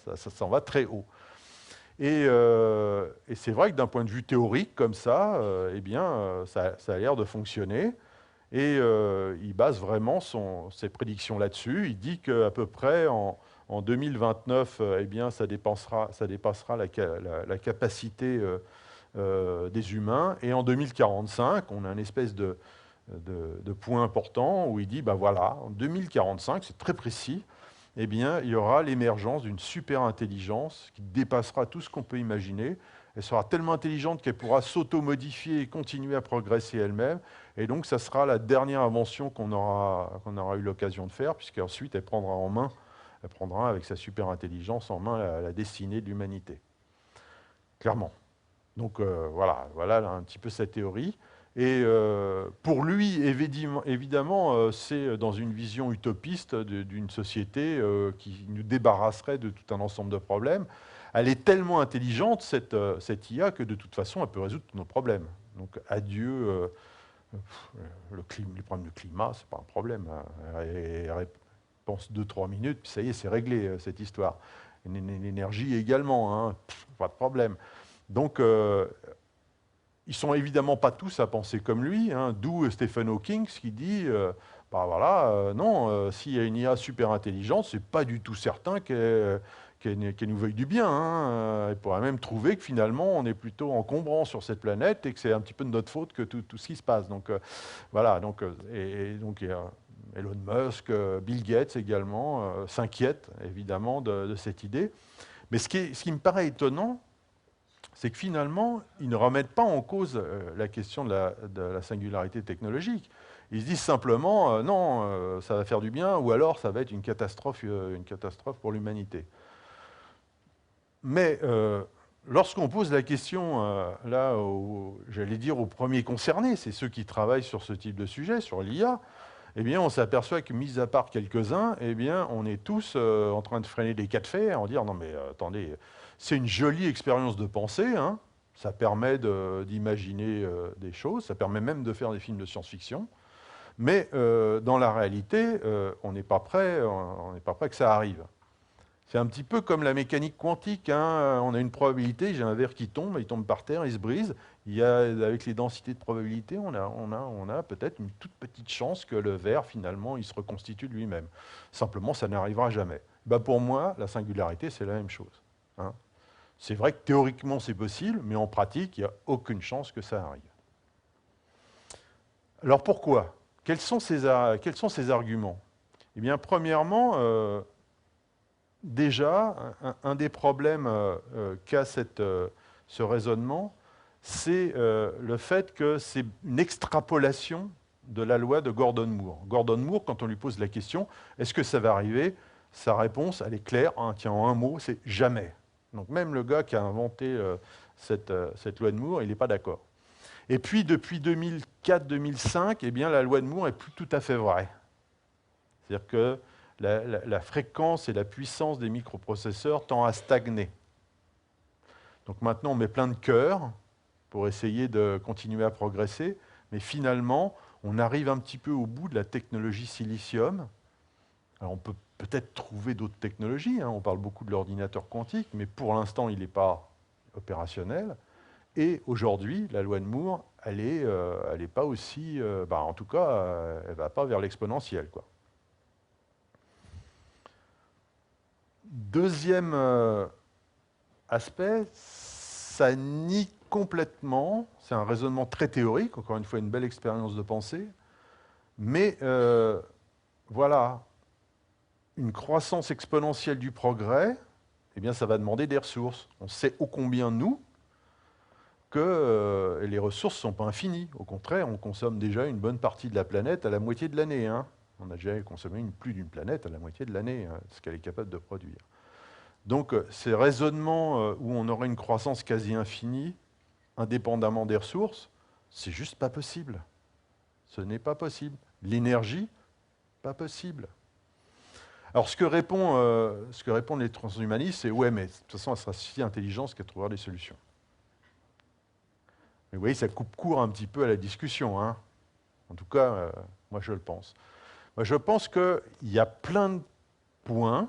Ça s'en va très haut. Et c'est vrai que d'un point de vue théorique, comme ça, eh bien, ça a l'air de fonctionner. Et il base vraiment ses prédictions là-dessus. Il dit qu'à peu près en 2029, eh bien, ça dépassera la capacité des humains. Et en 2045, on a une espèce de point important où il dit, ben voilà, en 2045, c'est très précis, eh bien, il y aura l'émergence d'une super intelligence qui dépassera tout ce qu'on peut imaginer. Elle sera tellement intelligente qu'elle pourra s'auto-modifier et continuer à progresser elle-même. Et donc, ça sera la dernière invention qu'on aura eu l'occasion de faire, puisqu'ensuite, elle prendra avec sa super intelligence en main la destinée de l'humanité. Clairement. Donc, voilà un petit peu cette théorie. Et pour lui, évidemment, c'est dans une vision utopiste d'une société qui nous débarrasserait de tout un ensemble de problèmes. Elle est tellement intelligente, cette IA, que de toute façon, elle peut résoudre tous nos problèmes. Donc, adieu, les problèmes de climat, ce n'est pas un problème. Elle pense 2-3 minutes, puis ça y est, c'est réglé, cette histoire. L'énergie également, hein, pas de problème. Donc, ils ne sont évidemment pas tous à penser comme lui, hein, d'où Stephen Hawking qui dit non, s'il y a une IA super intelligente, ce n'est pas du tout certain qu'elle nous veuille du bien, hein. Elle pourrait même trouver que finalement, on est plutôt encombrant sur cette planète et que c'est un petit peu de notre faute que tout ce qui se passe. Donc, voilà. Donc, donc, il y a Elon Musk, Bill Gates également, s'inquiètent évidemment de cette idée. Mais ce qui me paraît étonnant, c'est que finalement, ils ne remettent pas en cause la question de la singularité technologique. Ils se disent simplement, non, ça va faire du bien, ou alors ça va être une catastrophe pour l'humanité. Mais lorsqu'on pose la question, j'allais dire aux premiers concernés, c'est ceux qui travaillent sur ce type de sujet, sur l'IA, eh bien, on s'aperçoit que, mis à part quelques-uns, eh bien, on est tous en train de freiner des cas de fait, en dire, non mais attendez, c'est une jolie expérience de pensée, hein. Ça permet d'imaginer des choses, ça permet même de faire des films de science-fiction, mais dans la réalité, on n'est pas prêt que ça arrive. C'est un petit peu comme la mécanique quantique, hein. On a une probabilité, j'ai un verre qui tombe, il tombe par terre, il se brise. Avec les densités de probabilité, on a peut-être une toute petite chance que le verre, finalement, il se reconstitue de lui-même. Simplement, ça n'arrivera jamais. Ben, pour moi, la singularité, c'est la même chose, hein. C'est vrai que théoriquement, c'est possible, mais en pratique, il n'y a aucune chance que ça arrive. Alors pourquoi? Quels sont ces arguments? Eh bien, premièrement, déjà, un des problèmes qu'a ce raisonnement, c'est le fait que c'est une extrapolation de la loi de Gordon Moore. Gordon Moore, quand on lui pose la question « est-ce que ça va arriver ?», sa réponse, elle est claire, hein, tiens, en un mot, c'est « jamais ». Donc même le gars qui a inventé cette loi de Moore, il n'est pas d'accord. Et puis depuis 2004-2005, eh bien, la loi de Moore n'est plus tout à fait vraie. C'est-à-dire que la fréquence et la puissance des microprocesseurs tend à stagner. Donc maintenant, on met plein de cœurs pour essayer de continuer à progresser, mais finalement, on arrive un petit peu au bout de la technologie silicium. Alors on peut peut-être trouver d'autres technologies, hein. On parle beaucoup de l'ordinateur quantique, mais pour l'instant, il n'est pas opérationnel. Et aujourd'hui, la loi de Moore, elle n'est pas aussi... en tout cas, elle ne va pas vers l'exponentielle, quoi. Deuxième aspect, ça nie complètement, c'est un raisonnement très théorique, encore une fois une belle expérience de pensée, mais voilà, une croissance exponentielle du progrès, eh bien ça va demander des ressources. On sait ô combien, nous, que les ressources ne sont pas infinies. Au contraire, on consomme déjà une bonne partie de la planète à la moitié de l'année, hein. On a déjà consommé plus d'une planète à la moitié de l'année, hein, ce qu'elle est capable de produire. Donc, ces raisonnements où on aurait une croissance quasi infinie, indépendamment des ressources, c'est juste pas possible. Ce n'est pas possible. L'énergie, pas possible. Alors, ce que répondent les transhumanistes, c'est « ouais, mais de toute façon, elle sera si intelligente qu'elle trouvera des solutions ». Mais vous voyez, ça coupe court un petit peu à la discussion, hein. En tout cas, moi, je le pense. Moi, je pense qu'il y a plein de points,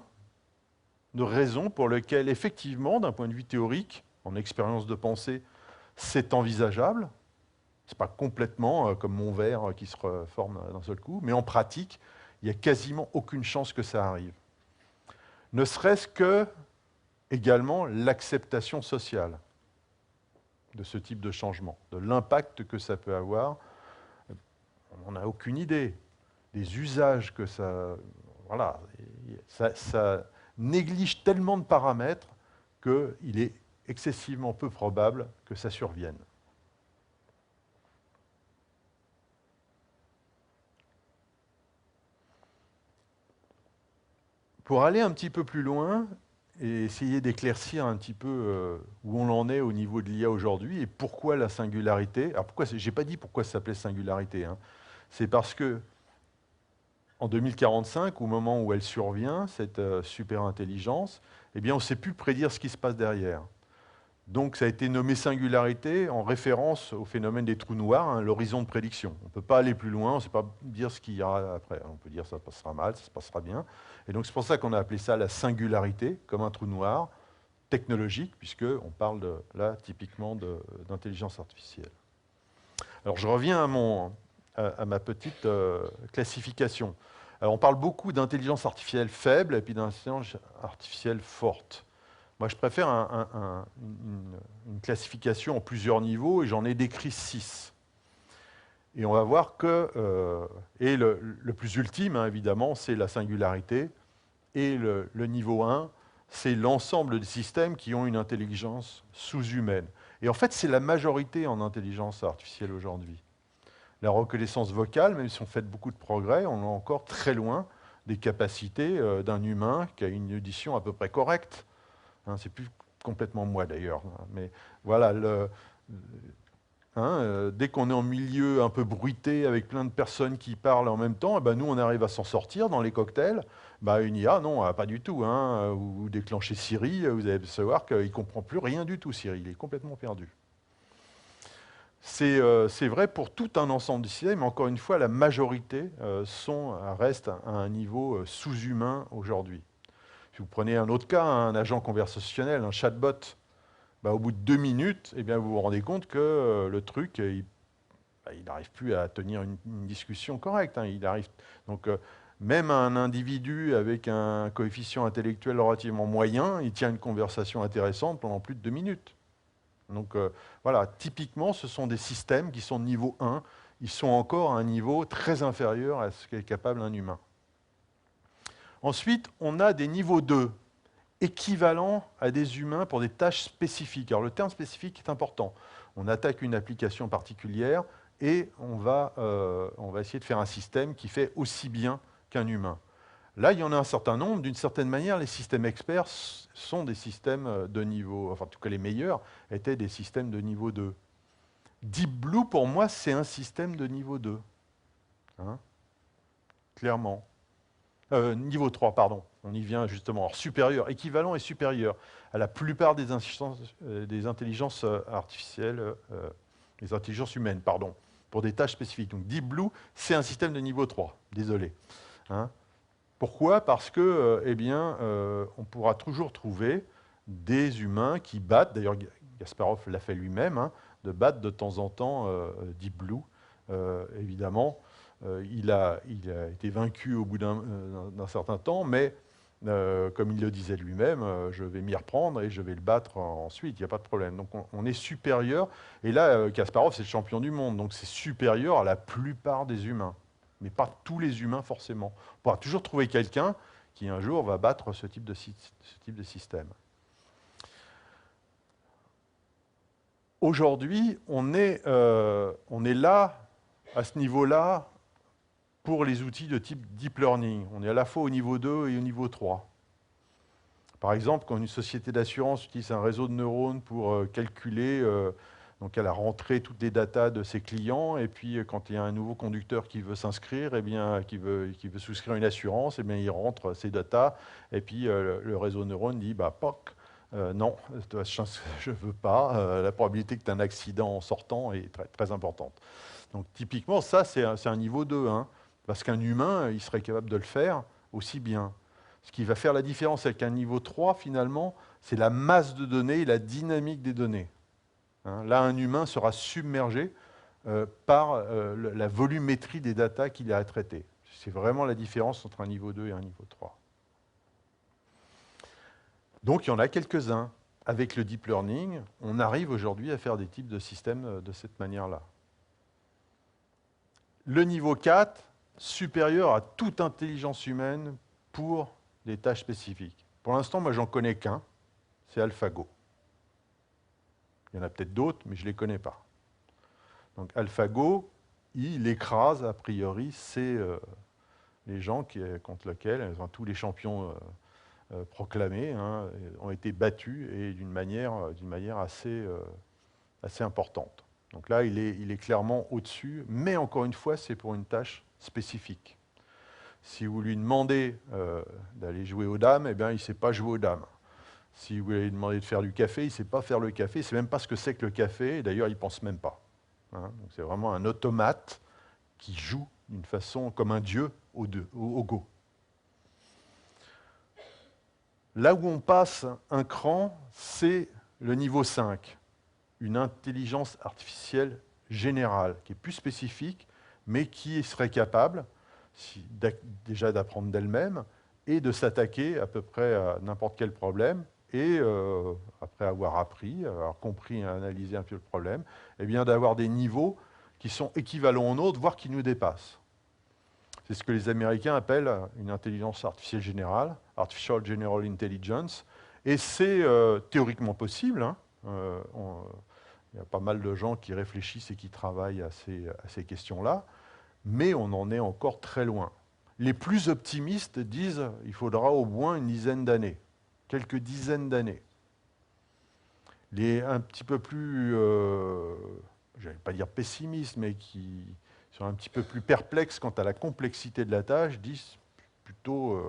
de raisons pour lesquelles, effectivement, d'un point de vue théorique, en expérience de pensée, c'est envisageable. Ce n'est pas complètement comme mon verre qui se reforme d'un seul coup, mais en pratique, il n'y a quasiment aucune chance que ça arrive. Ne serait-ce que, également, l'acceptation sociale de ce type de changement, de l'impact que ça peut avoir. On n'a aucune idée des usages que ça... Voilà, ça néglige tellement de paramètres qu'il est excessivement peu probable que ça survienne. Pour aller un petit peu plus loin et essayer d'éclaircir un petit peu où on en est au niveau de l'IA aujourd'hui et pourquoi la singularité. Alors je n'ai pas dit pourquoi ça s'appelait singularité, hein. C'est parce que en 2045, au moment où elle survient, cette super-intelligence, eh bien, on ne sait plus prédire ce qui se passe derrière. Donc ça a été nommé singularité en référence au phénomène des trous noirs, hein, l'horizon de prédiction. On ne peut pas aller plus loin, on ne sait pas dire ce qu'il y aura après. On peut dire ça passera mal, ça se passera bien. Et donc c'est pour ça qu'on a appelé ça la singularité, comme un trou noir technologique, puisqu'on parle là typiquement d'intelligence artificielle. Alors je reviens à ma petite classification. Alors on parle beaucoup d'intelligence artificielle faible et puis d'intelligence artificielle forte. Moi, je préfère une classification en plusieurs niveaux et j'en ai décrit 6. Et on va voir que le plus ultime, hein, évidemment, c'est la singularité. Et le niveau 1, c'est l'ensemble des systèmes qui ont une intelligence sous-humaine. Et en fait, c'est la majorité en intelligence artificielle aujourd'hui. La reconnaissance vocale, même si on fait beaucoup de progrès, on est encore très loin des capacités d'un humain qui a une audition à peu près correcte. C'est plus complètement moi d'ailleurs, mais voilà, dès qu'on est en milieu un peu bruité avec plein de personnes qui parlent en même temps, nous on arrive à s'en sortir dans les cocktails. Une IA, non, pas du tout. Vous déclenchez Siri, vous allez savoir qu'il ne comprend plus rien du tout, Siri, il est complètement perdu. C'est vrai pour tout un ensemble de systèmes, mais encore une fois, la majorité reste à un niveau sous-humain aujourd'hui. Si vous prenez un autre cas, un agent conversationnel, un chatbot, bah, au bout de 2 minutes, eh bien, vous vous rendez compte que le truc, il n'arrive plus à tenir une discussion correcte. Hein. Donc, même un individu avec un coefficient intellectuel relativement moyen, il tient une conversation intéressante pendant plus de 2 minutes. Donc voilà, typiquement, ce sont des systèmes qui sont de niveau 1. Ils sont encore à un niveau très inférieur à ce qu'est capable un humain. Ensuite, on a des niveaux 2, équivalents à des humains pour des tâches spécifiques. Alors le terme spécifique est important. On attaque une application particulière et on va essayer de faire un système qui fait aussi bien qu'un humain. Là, il y en a un certain nombre. D'une certaine manière, les systèmes experts sont des systèmes de niveau, enfin en tout cas les meilleurs, étaient des systèmes de niveau 2. Deep Blue, pour moi, c'est un système de niveau 2. Hein, clairement. Niveau 3, pardon. On y vient justement. Alors, supérieur, équivalent et supérieur à la plupart des intelligences artificielles, des intelligences humaines, pardon, pour des tâches spécifiques. Donc Deep Blue, c'est un système de niveau 3. Désolé. Hein. Pourquoi? Parce que, on pourra toujours trouver des humains qui battent, d'ailleurs Kasparov l'a fait lui-même, hein, de battre de temps en temps Deep Blue. Évidemment, il a été vaincu au bout d'un certain temps, mais comme il le disait lui-même, je vais m'y reprendre et je vais le battre ensuite, il n'y a pas de problème. Donc on est supérieur, et là, Kasparov, c'est le champion du monde, donc c'est supérieur à la plupart des humains, mais pas tous les humains forcément. On pourra toujours trouver quelqu'un qui un jour va battre ce type de système. Aujourd'hui, on est là, à ce niveau-là, pour les outils de type Deep Learning. On est à la fois au niveau 2 et au niveau 3. Par exemple, quand une société d'assurance utilise un réseau de neurones pour calculer, donc elle a rentré toutes les datas de ses clients, et puis quand il y a un nouveau conducteur qui veut s'inscrire, eh bien, qui veut souscrire une assurance, eh bien, il rentre ses datas, et puis le réseau de neurones dit, bah, POC, non, je ne veux pas, la probabilité que tu aies un accident en sortant est très, très importante. Donc typiquement, ça, c'est un niveau 2, hein, parce qu'un humain, il serait capable de le faire aussi bien. Ce qui va faire la différence avec un niveau 3, finalement, c'est la masse de données et la dynamique des données. Hein, là, un humain sera submergé par la volumétrie des datas qu'il a à traiter. C'est vraiment la différence entre un niveau 2 et un niveau 3. Donc, il y en a quelques-uns. Avec le deep learning, on arrive aujourd'hui à faire des types de systèmes de cette manière-là. Le niveau 4, supérieur à toute intelligence humaine pour des tâches spécifiques. Pour l'instant, moi, j'en connais qu'un, c'est AlphaGo. Il y en a peut-être d'autres, mais je ne les connais pas. Donc AlphaGo, il écrase, a priori, les gens contre lesquels tous les champions proclamés ont été battus, et d'une manière assez importante. Donc là, il est clairement au-dessus, mais encore une fois, c'est pour une tâche spécifique. Si vous lui demandez d'aller jouer aux dames, eh bien, il ne sait pas jouer aux dames. Si vous lui demandez de faire du café, il ne sait pas faire le café, il ne sait même pas ce que c'est que le café, et d'ailleurs, il ne pense même pas. Hein, donc c'est vraiment un automate qui joue d'une façon comme un dieu au Go. Là où on passe un cran, c'est le niveau 5, une intelligence artificielle générale, qui est plus spécifique, mais qui serait capable déjà d'apprendre d'elle-même et de s'attaquer à peu près à n'importe quel problème, et après avoir appris, avoir compris et analysé un peu le problème, eh bien d'avoir des niveaux qui sont équivalents aux nôtres, voire qui nous dépassent. C'est ce que les Américains appellent une intelligence artificielle générale, Artificial General Intelligence, et c'est théoriquement possible. Hein. Il y a pas mal de gens qui réfléchissent et qui travaillent à ces questions-là, mais on en est encore très loin. Les plus optimistes disent qu'il faudra au moins une dizaine d'années, quelques dizaines d'années. Les un petit peu plus, je n'allais pas dire pessimistes, mais qui sont un petit peu plus perplexes quant à la complexité de la tâche, disent plutôt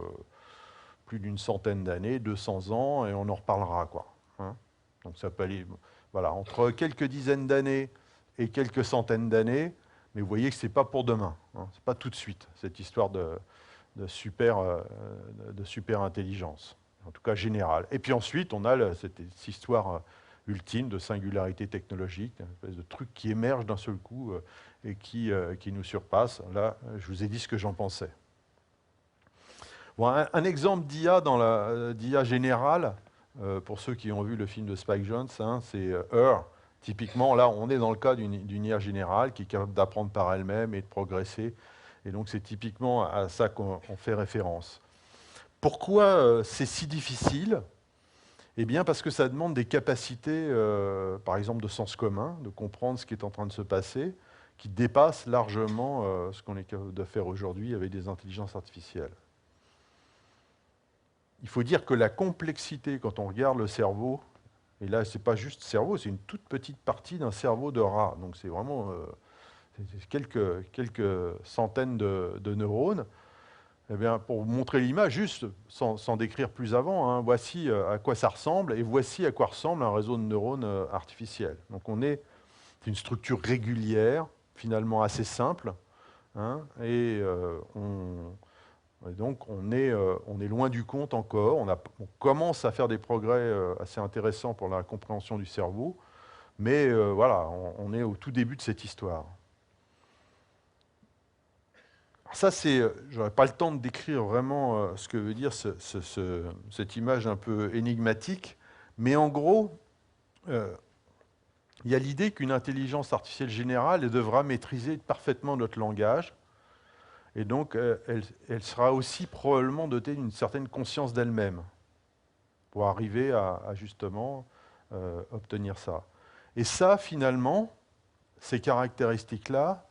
plus d'une centaine d'années, 200 ans, et on en reparlera, quoi. Hein, donc ça peut aller voilà, entre quelques dizaines d'années et quelques centaines d'années, mais vous voyez que ce n'est pas pour demain, hein, ce n'est pas tout de suite, cette histoire de super intelligence. en tout cas générale. Et puis ensuite, on a cette histoire ultime de singularité technologique, une espèce de truc qui émerge d'un seul coup et qui nous surpasse. Là, je vous ai dit ce que j'en pensais. Bon, un exemple d'IA d'IA générale, pour ceux qui ont vu le film de Spike Jonze, hein, c'est Her. Typiquement, là, on est dans le cas d'une IA générale qui est capable d'apprendre par elle-même et de progresser. Et donc, c'est typiquement à ça qu'on fait référence. Pourquoi c'est si difficile? Eh bien, parce que ça demande des capacités, par exemple, de sens commun, de comprendre ce qui est en train de se passer, qui dépassent largement ce qu'on est capable de faire aujourd'hui avec des intelligences artificielles. Il faut dire que la complexité, quand on regarde le cerveau, et là, ce n'est pas juste cerveau, c'est une toute petite partie d'un cerveau de rat. Donc, c'est vraiment quelques centaines de neurones. Eh bien, pour vous montrer l'image, juste sans décrire plus avant, hein, voici à quoi ça ressemble et voici à quoi ressemble un réseau de neurones artificiel. Donc, c'est une structure régulière, finalement assez simple, hein, et donc, on est loin du compte encore. On commence à faire des progrès assez intéressants pour la compréhension du cerveau, mais voilà, on est au tout début de cette histoire. Alors ça, j'aurais pas le temps de décrire vraiment ce que veut dire cette image un peu énigmatique, mais en gros, il y a l'idée qu'une intelligence artificielle générale elle devra maîtriser parfaitement notre langage. Et donc, elle sera aussi probablement dotée d'une certaine conscience d'elle-même pour arriver à justement obtenir ça. Et ça, finalement, ces caractéristiques-là,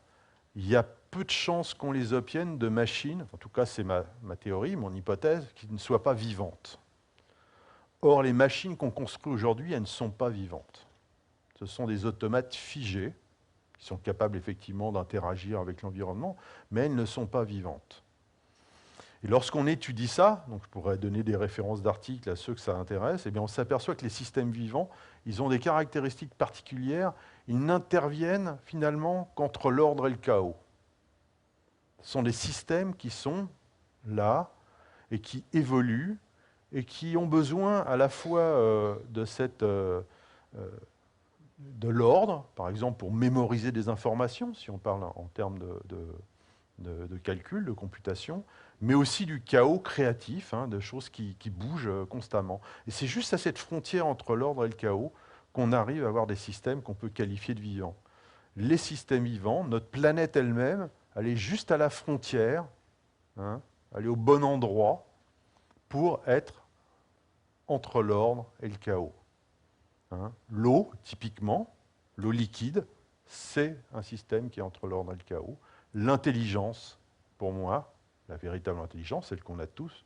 il y a peu de chances qu'on les obtienne de machines, en tout cas c'est ma théorie, mon hypothèse, qui ne soient pas vivantes. Or, les machines qu'on construit aujourd'hui, elles ne sont pas vivantes. Ce sont des automates figés, qui sont capables effectivement d'interagir avec l'environnement, mais elles ne sont pas vivantes. Et lorsqu'on étudie ça, donc je pourrais donner des références d'articles à ceux que ça intéresse, eh bien on s'aperçoit que les systèmes vivants, ils ont des caractéristiques particulières, ils n'interviennent finalement qu'entre l'ordre et le chaos. Ce sont des systèmes qui sont là et qui évoluent et qui ont besoin à la fois de l'ordre, par exemple pour mémoriser des informations, si on parle en termes de calcul, de computation, mais aussi du chaos créatif, hein, de choses qui bougent constamment. Et c'est juste à cette frontière entre l'ordre et le chaos qu'on arrive à avoir des systèmes qu'on peut qualifier de vivants. Les systèmes vivants, notre planète elle-même, elle est juste à la frontière, hein, elle est au bon endroit pour être entre l'ordre et le chaos. Hein. L'eau, typiquement, l'eau liquide, c'est un système qui est entre l'ordre et le chaos. L'intelligence, pour moi, la véritable intelligence, celle qu'on a tous,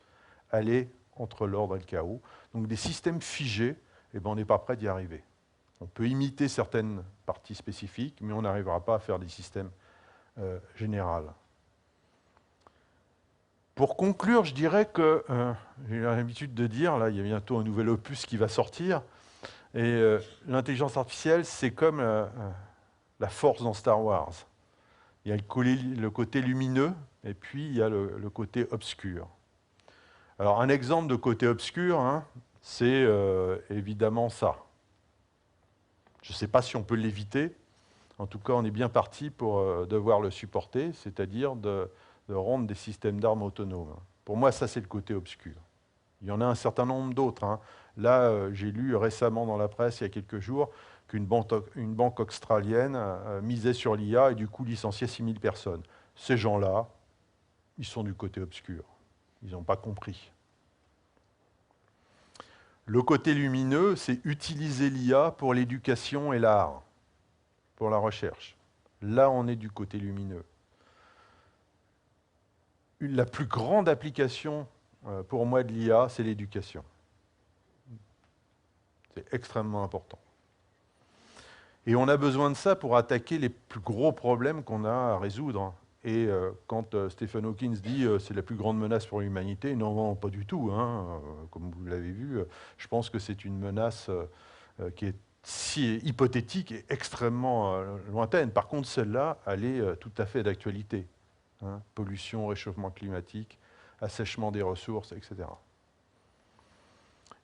elle est entre l'ordre et le chaos. Donc des systèmes figés, eh ben, on n'est pas prêt d'y arriver. On peut imiter certaines parties spécifiques, mais on n'arrivera pas à faire des systèmes généraux. Pour conclure, je dirais que, j'ai l'habitude de dire, là, il y a bientôt un nouvel opus qui va sortir, et l'intelligence artificielle, c'est comme la force dans Star Wars. Il y a le côté lumineux, et puis il y a le côté obscur. Alors, un exemple de côté obscur, hein, c'est évidemment ça. Je ne sais pas si on peut l'éviter. En tout cas, on est bien parti pour devoir le supporter, c'est-à-dire de rendre des systèmes d'armes autonomes. Pour moi, ça, c'est le côté obscur. Il y en a un certain nombre d'autres. Hein. Là, j'ai lu récemment dans la presse, il y a quelques jours, qu'une banque australienne misait sur l'IA et du coup licenciait 6000 personnes. Ces gens-là, ils sont du côté obscur. Ils n'ont pas compris. Le côté lumineux, c'est utiliser l'IA pour l'éducation et l'art, pour la recherche. Là, on est du côté lumineux. La plus grande application pour moi de l'IA, c'est l'éducation. C'est extrêmement important. Et on a besoin de ça pour attaquer les plus gros problèmes qu'on a à résoudre. Et quand Stephen Hawking dit c'est la plus grande menace pour l'humanité, non, pas du tout. Hein. Comme vous l'avez vu, je pense que c'est une menace qui est si hypothétique et extrêmement lointaine. Par contre, celle-là, elle est tout à fait d'actualité. Hein. Pollution, réchauffement climatique, assèchement des ressources, etc.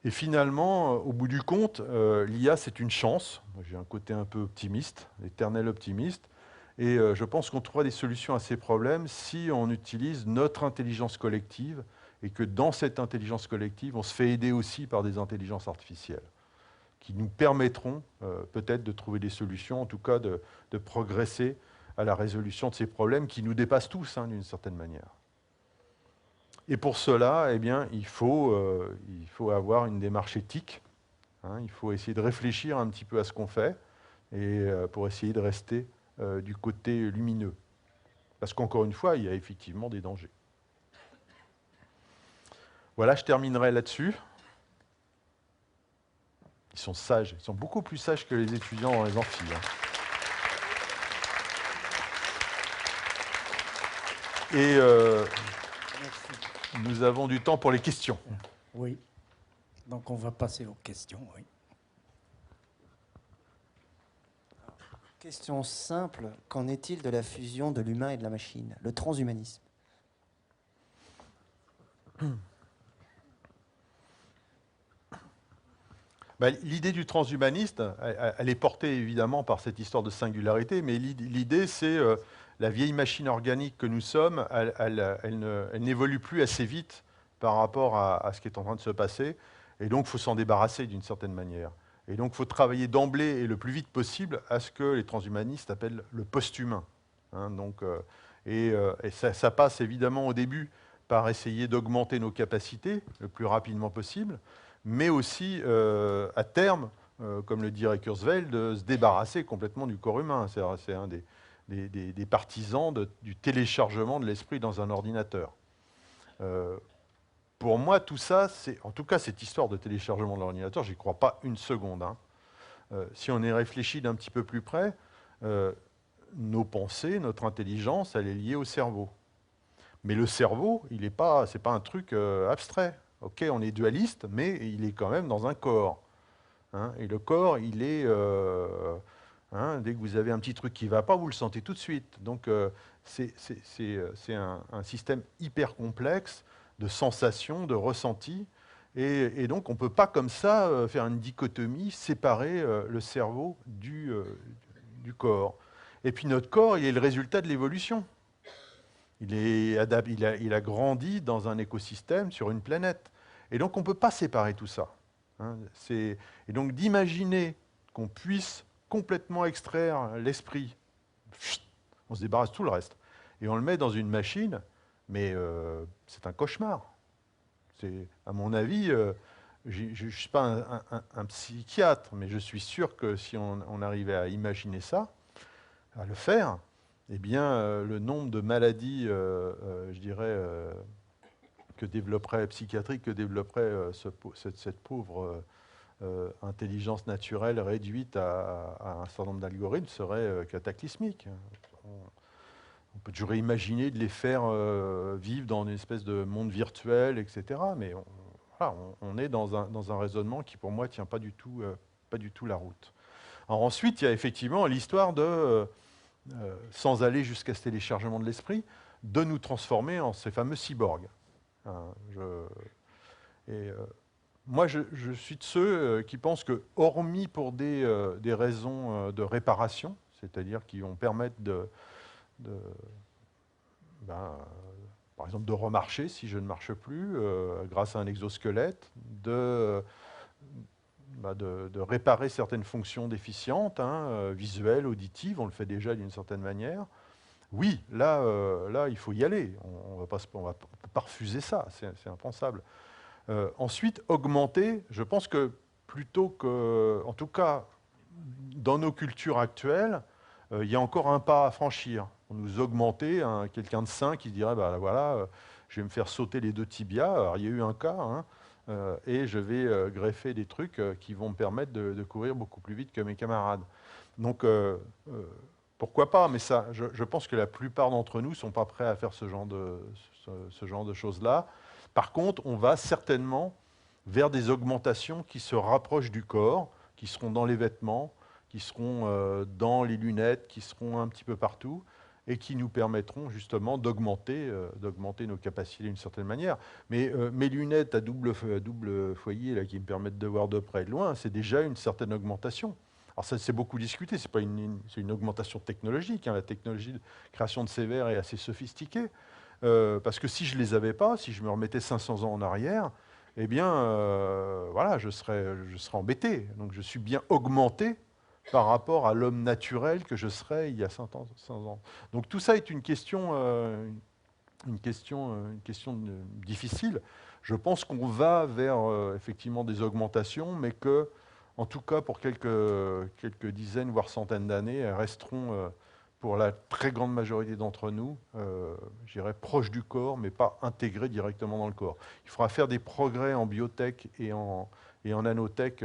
Et finalement, au bout du compte, l'IA, c'est une chance. Moi, j'ai un côté un peu optimiste, éternel optimiste. Et je pense qu'on trouvera des solutions à ces problèmes si on utilise notre intelligence collective et que dans cette intelligence collective, on se fait aider aussi par des intelligences artificielles qui nous permettront peut-être de trouver des solutions, en tout cas de progresser à la résolution de ces problèmes qui nous dépassent tous, hein, d'une certaine manière. Et pour cela, eh bien, il faut avoir une démarche éthique. Hein, il faut essayer de réfléchir un petit peu à ce qu'on fait et pour essayer de rester du côté lumineux. Parce qu'encore une fois, il y a effectivement des dangers. Voilà, je terminerai là-dessus. Ils sont sages, ils sont beaucoup plus sages que les étudiants dans les amphis. Hein. Et nous avons du temps pour les questions. Oui. Donc on va passer aux questions. Oui. Question simple, qu'en est-il de la fusion de l'humain et de la machine, le transhumanisme? Ben, l'idée du transhumaniste, elle est portée évidemment par cette histoire de singularité, mais l'idée c'est la vieille machine organique que nous sommes, elle n'évolue plus assez vite par rapport à ce qui est en train de se passer, et donc il faut s'en débarrasser d'une certaine manière. Et donc il faut travailler d'emblée et le plus vite possible à ce que les transhumanistes appellent le post-humain. Hein, et ça passe évidemment au début par essayer d'augmenter nos capacités le plus rapidement possible, mais aussi à terme, comme le dirait Kurzweil, de se débarrasser complètement du corps humain. C'est un des partisans du téléchargement de l'esprit dans un ordinateur. Pour moi, tout ça, en tout cas cette histoire de téléchargement de l'ordinateur, j'y crois pas une seconde. Hein. Si on y réfléchit d'un petit peu plus près, nos pensées, notre intelligence, elle est liée au cerveau. Mais le cerveau, c'est pas un truc abstrait. Ok, on est dualiste, mais il est quand même dans un corps. Hein, et le corps, il est... dès que vous avez un petit truc qui ne va pas, vous le sentez tout de suite. Donc, c'est un système hyper complexe de sensations, de ressentis. Et donc, on ne peut pas comme ça faire une dichotomie, séparer le cerveau du corps. Et puis, notre corps, il est le résultat de l'évolution. Il a grandi dans un écosystème sur une planète. Et donc, on ne peut pas séparer tout ça. Hein. Et donc, d'imaginer qu'on puisse complètement extraire l'esprit, on se débarrasse de tout le reste, et on le met dans une machine, mais c'est un cauchemar. À mon avis, je ne suis pas un psychiatre, mais je suis sûr que si on arrivait à imaginer ça, à le faire, eh bien, le nombre de maladies, je dirais, psychiatriques que développerait cette pauvre intelligence naturelle réduite à un certain nombre d'algorithmes serait cataclysmique. On peut toujours imaginer de les faire vivre dans une espèce de monde virtuel, etc. Mais on est dans un raisonnement qui, pour moi, ne tient pas du tout la route. Alors ensuite, il y a effectivement l'histoire de... sans aller jusqu'à ce téléchargement de l'esprit, de nous transformer en ces fameux cyborgs. Hein, moi, je suis de ceux qui pensent que, hormis pour des raisons de réparation, c'est-à-dire qui vont permettre par exemple, de remarcher si je ne marche plus, grâce à un exosquelette, de réparer certaines fonctions déficientes, hein, visuelles, auditives, on le fait déjà d'une certaine manière. Oui, là, il faut y aller. On ne va pas refuser ça, c'est impensable. Ensuite, augmenter, je pense que plutôt que, en tout cas, dans nos cultures actuelles, il y a encore un pas à franchir. On nous augmenter, quelqu'un de sain qui dirait, bah, voilà, je vais me faire sauter les 2 tibias. Alors, il y a eu un cas, hein, et je vais greffer des trucs qui vont me permettre de courir beaucoup plus vite que mes camarades. Donc, pourquoi pas, mais ça, je pense que la plupart d'entre nous ne sont pas prêts à faire ce genre de choses-là. Par contre, on va certainement vers des augmentations qui se rapprochent du corps, qui seront dans les vêtements, qui seront dans les lunettes, qui seront un petit peu partout. et qui nous permettront justement d'augmenter nos capacités d'une certaine manière. Mais mes lunettes à double foyer là, qui me permettent de voir de près et de loin, c'est déjà une certaine augmentation. Alors ça, c'est beaucoup discuté, c'est une augmentation technologique. La technologie de création de ces verres est assez sophistiquée. Parce que si je ne les avais pas, si je me remettais 500 ans en arrière, eh bien, voilà, je serais embêté. Donc je suis bien augmenté par rapport à l'homme naturel que je serais il y a 100 ans. Donc tout ça est une question difficile. Je pense qu'on va vers effectivement des augmentations, mais que, en tout cas pour quelques dizaines, voire centaines d'années, elles resteront, pour la très grande majorité d'entre nous, je dirais proches du corps, mais pas intégrées directement dans le corps. Il faudra faire des progrès en biotech et en nanotech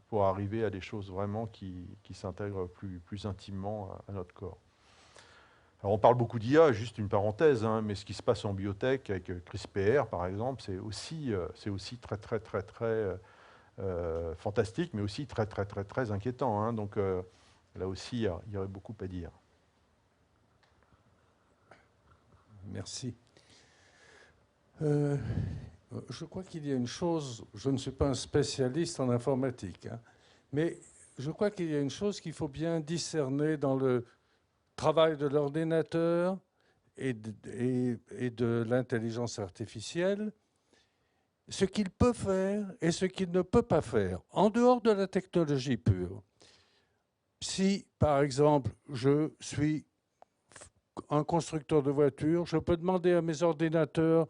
pour arriver à des choses vraiment qui s'intègrent plus intimement à notre corps. Alors on parle beaucoup d'IA, juste une parenthèse, hein, mais ce qui se passe en biotech avec CRISPR par exemple, c'est aussi très fantastique, mais aussi très inquiétant. Hein. Donc là aussi, il y aurait beaucoup à dire. Merci. Je crois qu'il y a une chose, je ne suis pas un spécialiste en informatique, hein, mais je crois qu'il y a une chose qu'il faut bien discerner dans le travail de l'ordinateur et de l'intelligence artificielle, ce qu'il peut faire et ce qu'il ne peut pas faire, en dehors de la technologie pure. Si, par exemple, je suis un constructeur de voitures, je peux demander à mes ordinateurs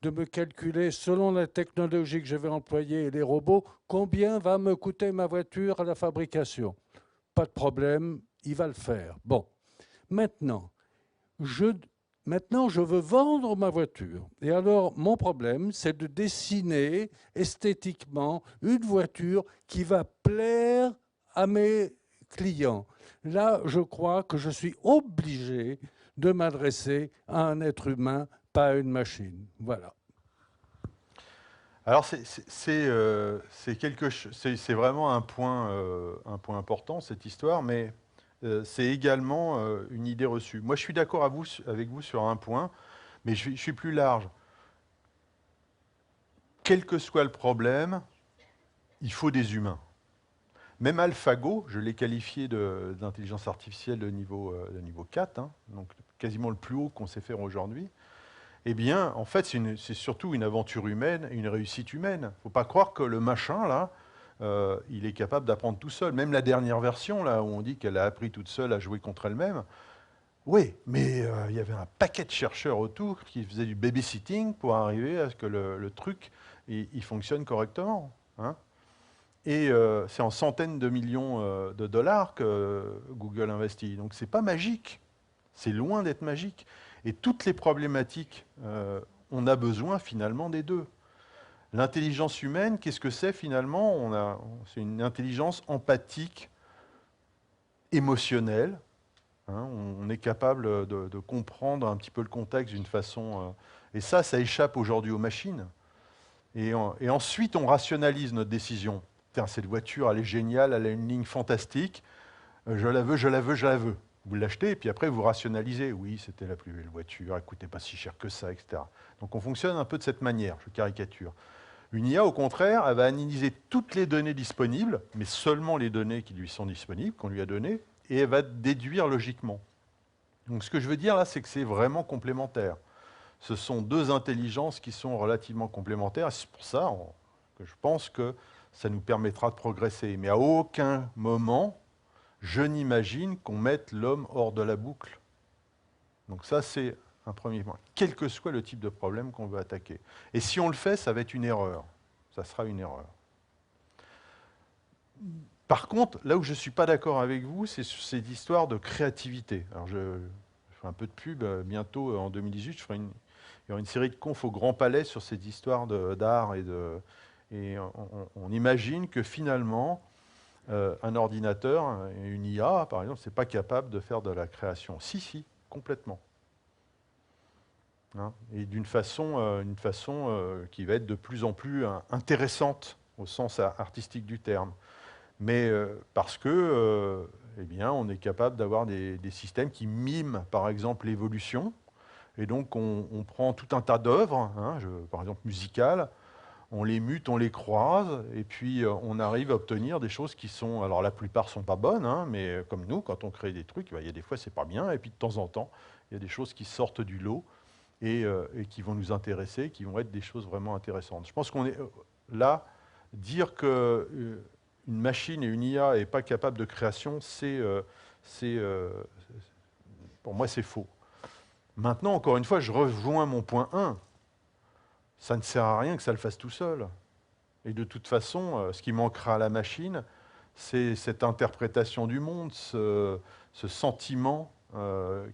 de me calculer, selon la technologie que je vais employer et les robots, combien va me coûter ma voiture à la fabrication. Pas de problème, il va le faire. Bon, maintenant, je veux vendre ma voiture. Et alors, mon problème, c'est de dessiner esthétiquement une voiture qui va plaire à mes clients. Là, je crois que je suis obligé de m'adresser à un être humain, pas à une machine. Voilà. Alors c'est vraiment un point important, cette histoire, mais c'est également une idée reçue. Moi, je suis d'accord avec vous sur un point, mais je suis plus large. Quel que soit le problème, il faut des humains. Même AlphaGo, je l'ai qualifié d'intelligence artificielle de niveau 4, hein, donc quasiment le plus haut qu'on sait faire aujourd'hui. Eh bien, en fait, c'est surtout une aventure humaine et une réussite humaine. Il ne faut pas croire que le machin, là, il est capable d'apprendre tout seul. Même la dernière version, là, où on dit qu'elle a appris toute seule à jouer contre elle-même, oui, mais il y avait un paquet de chercheurs autour qui faisaient du babysitting pour arriver à ce que le truc il fonctionne correctement. Hein. Et c'est en centaines de millions de dollars que Google investit. Donc c'est pas magique. C'est loin d'être magique. Et toutes les problématiques, on a besoin finalement des deux. L'intelligence humaine, qu'est-ce que c'est finalement? C'est une intelligence empathique, émotionnelle. Hein, on est capable de comprendre un petit peu le contexte d'une façon... et ça échappe aujourd'hui aux machines. Et ensuite, on rationalise notre décision. Tiens, cette voiture, elle est géniale, elle a une ligne fantastique. Je la veux, je la veux, je la veux. Vous l'achetez, et puis après, vous rationalisez. Oui, c'était la plus belle voiture, elle ne coûtait pas si cher que ça, etc. Donc on fonctionne un peu de cette manière, je caricature. Une IA, au contraire, elle va analyser toutes les données disponibles, mais seulement les données qui lui sont disponibles, qu'on lui a données, et elle va déduire logiquement. Donc ce que je veux dire là, c'est que c'est vraiment complémentaire. Ce sont deux intelligences qui sont relativement complémentaires, et c'est pour ça que je pense que ça nous permettra de progresser. Mais à aucun moment, je n'imagine qu'on mette l'homme hors de la boucle. Donc ça, c'est un premier point, quel que soit le type de problème qu'on veut attaquer. Et si on le fait, ça va être une erreur. Ça sera une erreur. Par contre, là où je ne suis pas d'accord avec vous, c'est sur cette histoire de créativité. Alors je fais un peu de pub, bientôt en 2018, il y aura une série de confs au Grand Palais sur cette histoire d'art et on imagine que finalement, un ordinateur, une IA, par exemple, n'est pas capable de faire de la création. Si, complètement. Hein, et d'une façon, qui va être de plus en plus intéressante au sens artistique du terme. mais parce que eh bien, on est capable d'avoir des systèmes qui miment, par exemple, l'évolution. Et donc, on prend tout un tas d'œuvres, hein, par exemple musicales, on les mute, on les croise, et puis on arrive à obtenir des choses qui sont... Alors, la plupart ne sont pas bonnes, hein, mais comme nous, quand on crée des trucs, il y a des fois, c'est pas bien, et puis de temps en temps, il y a des choses qui sortent du lot et qui vont nous intéresser, qui vont être des choses vraiment intéressantes. Je pense qu'on est là, dire que une machine et une IA n'est pas capable de création, pour moi, c'est faux. Maintenant, encore une fois, je rejoins mon point 1. Ça ne sert à rien que ça le fasse tout seul. Et de toute façon, ce qui manquera à la machine, c'est cette interprétation du monde, ce sentiment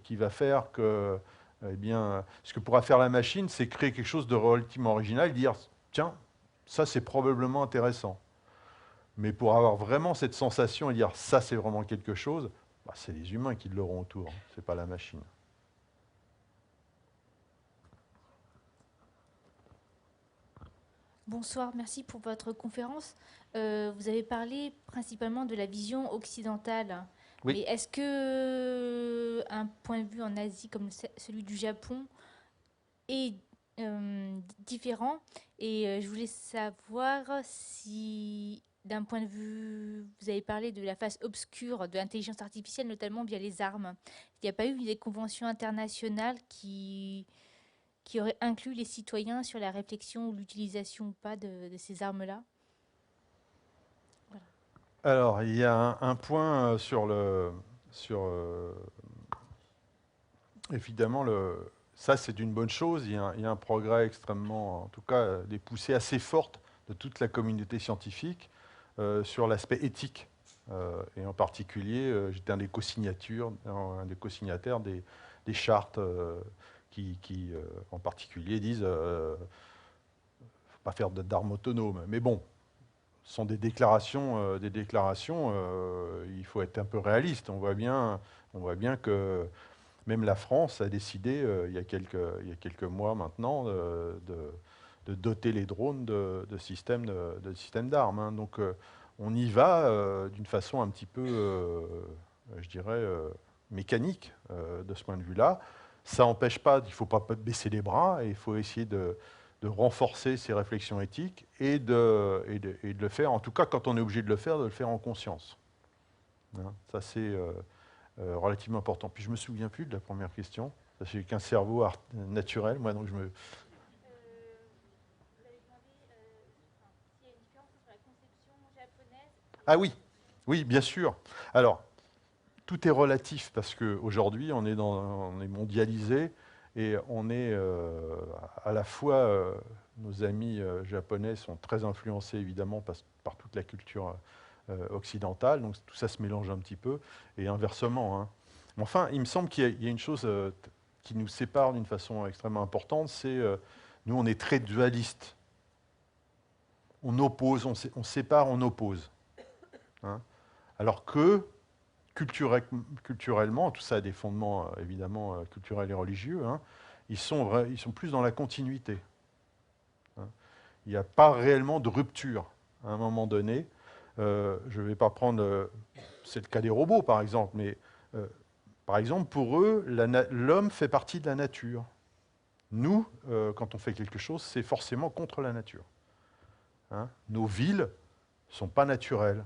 qui va faire que, eh bien, ce que pourra faire la machine, c'est créer quelque chose de relativement original, dire, tiens, ça c'est probablement intéressant. Mais pour avoir vraiment cette sensation et dire, ça c'est vraiment quelque chose, bah, c'est les humains qui l'auront autour, c'est pas la machine. Bonsoir, merci pour votre conférence. Vous avez parlé principalement de la vision occidentale. Oui. Mais est-ce que un point de vue en Asie comme celui du Japon est différent? Et je voulais savoir si, d'un point de vue, vous avez parlé de la face obscure de l'intelligence artificielle, notamment via les armes. Il n'y a pas eu des conventions internationales qui aurait inclus les citoyens sur la réflexion ou l'utilisation ou pas de ces armes-là? Voilà. Alors, il y a un point évidemment, ça c'est une bonne chose. Il y a un progrès extrêmement, en tout cas, des poussées assez fortes de toute la communauté scientifique sur l'aspect éthique. Et en particulier, j'étais un des co-signataires des chartes qui en particulier, disent ne faut pas faire d'armes autonomes. Mais bon, ce sont des déclarations, il faut être un peu réaliste. On voit bien que même la France a décidé, il y a quelques mois maintenant, de doter les drones de systèmes d'armes. Hein. Donc on y va d'une façon un petit peu, je dirais, mécanique de ce point de vue-là. Ça n'empêche pas, il ne faut pas baisser les bras, et il faut essayer de renforcer ces réflexions éthiques et de le faire, en tout cas quand on est obligé de le faire en conscience. Hein, ça c'est relativement important. Puis je ne me souviens plus de la première question. J'ai qu'un cerveau naturel, moi, donc je me... Ah oui, oui, bien sûr. Alors, tout est relatif parce qu'aujourd'hui, on est mondialisé et on est à la fois, nos amis japonais sont très influencés évidemment par toute la culture occidentale, donc tout ça se mélange un petit peu, et inversement. Hein. Enfin, il me semble qu'il y a une chose qui nous sépare d'une façon extrêmement importante, c'est nous, on est très dualistes. On oppose, on sépare, on oppose. Hein. Alors que culturellement, tout ça a des fondements évidemment culturels et religieux, hein, ils sont plus dans la continuité. Hein. Il n'y a pas réellement de rupture à un moment donné. Je ne vais pas prendre, c'est le cas des robots par exemple, mais par exemple pour eux, l'homme fait partie de la nature. Nous, quand on fait quelque chose, c'est forcément contre la nature. Hein. Nos villes ne sont pas naturelles.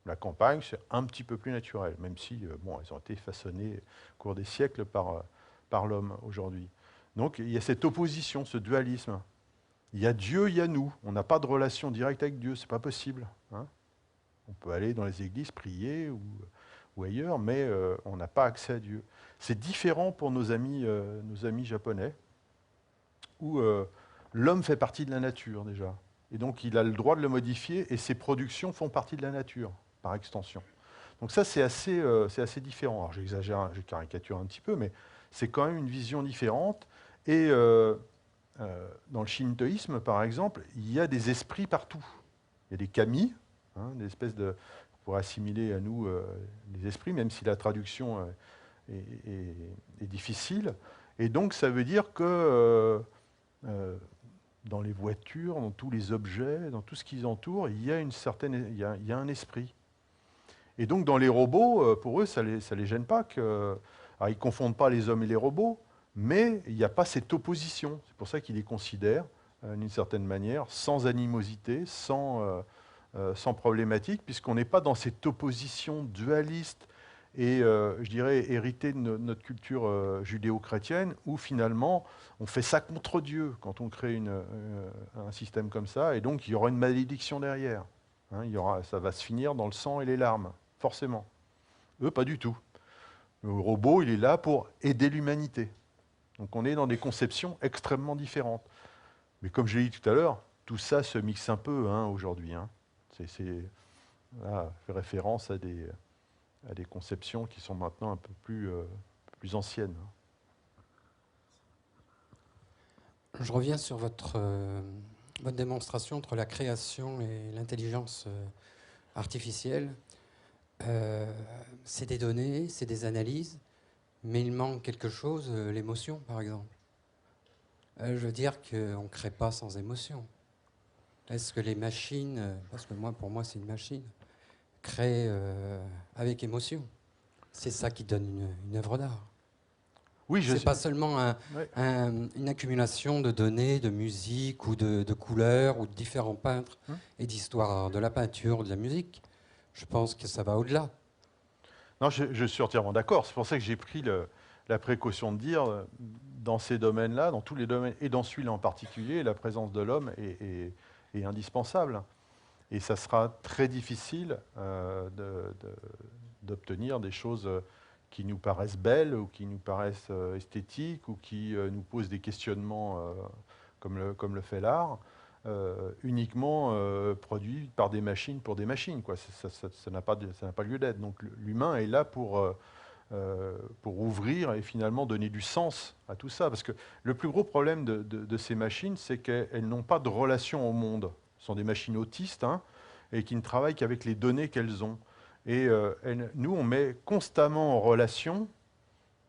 La campagne, c'est un petit peu plus naturel, même si bon, elles ont été façonnées au cours des siècles par l'homme aujourd'hui. Donc il y a cette opposition, ce dualisme. Il y a Dieu, il y a nous. On n'a pas de relation directe avec Dieu, ce n'est pas possible. Hein. On peut aller dans les églises, prier ou ailleurs, mais on n'a pas accès à Dieu. C'est différent pour nos amis japonais, où l'homme fait partie de la nature déjà. Et donc il a le droit de le modifier, et ses productions font partie de la nature, par extension. Donc ça, c'est assez différent. Alors j'exagère, je caricature un petit peu, mais c'est quand même une vision différente. Et dans le shintoïsme, par exemple, il y a des esprits partout. Il y a des kami, hein, des espèces de... pour assimiler à nous les esprits, même si la traduction est difficile. Et donc ça veut dire que dans les voitures, dans tous les objets, dans tout ce qui les entoure, il y a un esprit. Et donc, dans les robots, pour eux, ça les gêne pas. Alors, ils ne confondent pas les hommes et les robots, mais il n'y a pas cette opposition. C'est pour ça qu'ils les considèrent, d'une certaine manière, sans animosité, sans problématique, puisqu'on n'est pas dans cette opposition dualiste et, je dirais, héritée de notre culture judéo-chrétienne, où finalement, on fait ça contre Dieu quand on crée un système comme ça, et donc il y aura une malédiction derrière. Hein, ça va se finir dans le sang et les larmes, forcément. Eux, pas du tout. Le robot, il est là pour aider l'humanité. Donc on est dans des conceptions extrêmement différentes. Mais comme je l'ai dit tout à l'heure, tout ça se mixe un peu aujourd'hui. Là, je fais référence à des conceptions qui sont maintenant un peu plus anciennes. Je reviens sur votre démonstration entre la création et l'intelligence artificielle. C'est des données, c'est des analyses, mais il manque quelque chose, l'émotion par exemple. Je veux dire qu'on ne crée pas sans émotion. Est-ce que les machines, parce que pour moi c'est une machine, créent avec émotion? C'est ça qui donne une œuvre d'art. Oui, c'est pas seulement une accumulation de données, de musique ou de couleurs ou de différents peintres et d'histoire de la peinture ou de la musique. Je pense que ça va au-delà. Non, je suis entièrement d'accord. C'est pour ça que j'ai pris la précaution de dire, dans ces domaines-là, dans tous les domaines, et dans celui-là en particulier, la présence de l'homme est indispensable. Et ça sera très difficile d'obtenir des choses qui nous paraissent belles ou qui nous paraissent esthétiques ou qui nous posent des questionnements comme le fait l'art, uniquement produits par des machines pour des machines, quoi. Ça n'a pas lieu d'être. Donc l'humain est là pour ouvrir et finalement donner du sens à tout ça. Parce que le plus gros problème de ces machines, c'est qu'elles n'ont pas de relation au monde. Ce sont des machines autistes et qui ne travaillent qu'avec les données qu'elles ont. Et nous, on met constamment en relation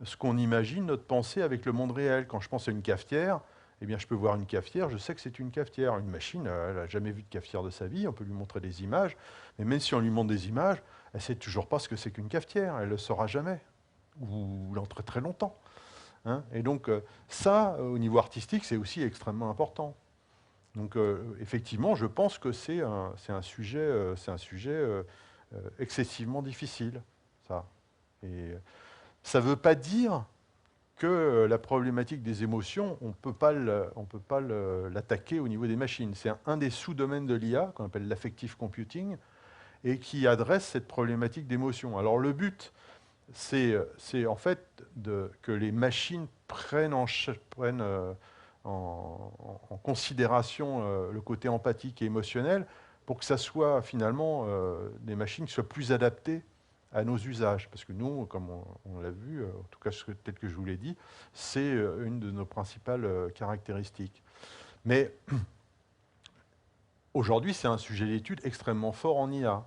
ce qu'on imagine, notre pensée, avec le monde réel. Quand je pense à une cafetière, eh bien, je peux voir une cafetière, je sais que c'est une cafetière. Une machine, elle n'a jamais vu de cafetière de sa vie, on peut lui montrer des images, mais même si on lui montre des images, elle ne sait toujours pas ce que c'est qu'une cafetière, elle ne le saura jamais, ou dans très très longtemps. Et donc ça, au niveau artistique, c'est aussi extrêmement important. Donc effectivement, je pense que c'est un sujet excessivement difficile, ça. Et ça ne veut pas dire que la problématique des émotions, on ne peut pas l'attaquer au niveau des machines. C'est un des sous-domaines de l'IA, qu'on appelle l'affective computing, et qui adresse cette problématique d'émotion. Alors le but, c'est en fait que les machines prennent en considération le côté empathique et émotionnel pour que ça soit finalement des machines qui soient plus adaptées à nos usages. Parce que nous, comme on l'a vu, en tout cas tel que je vous l'ai dit, c'est une de nos principales caractéristiques. Mais aujourd'hui, c'est un sujet d'étude extrêmement fort en IA.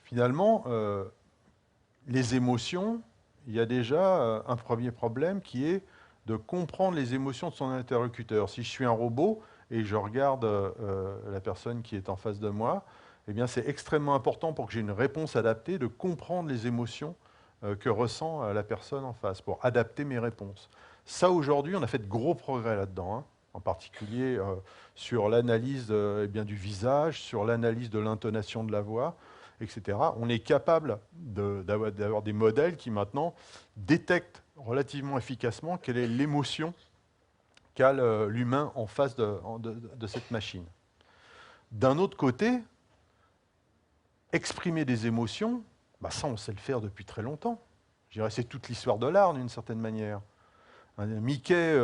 Finalement, les émotions, il y a déjà un premier problème qui est de comprendre les émotions de son interlocuteur. Si je suis un robot et je regarde la personne qui est en face de moi, eh bien, c'est extrêmement important pour que j'ai une réponse adaptée de comprendre les émotions que ressent la personne en face, pour adapter mes réponses. Ça, aujourd'hui, on a fait de gros progrès là-dedans, en particulier sur l'analyse du visage, sur l'analyse de l'intonation de la voix, etc. On est capable d'avoir des modèles qui, maintenant, détectent relativement efficacement quelle est l'émotion qu'a l'humain en face de cette machine. D'un autre côté, exprimer des émotions, ça, on sait le faire depuis très longtemps. Je dirais c'est toute l'histoire de l'art, d'une certaine manière. Mickey,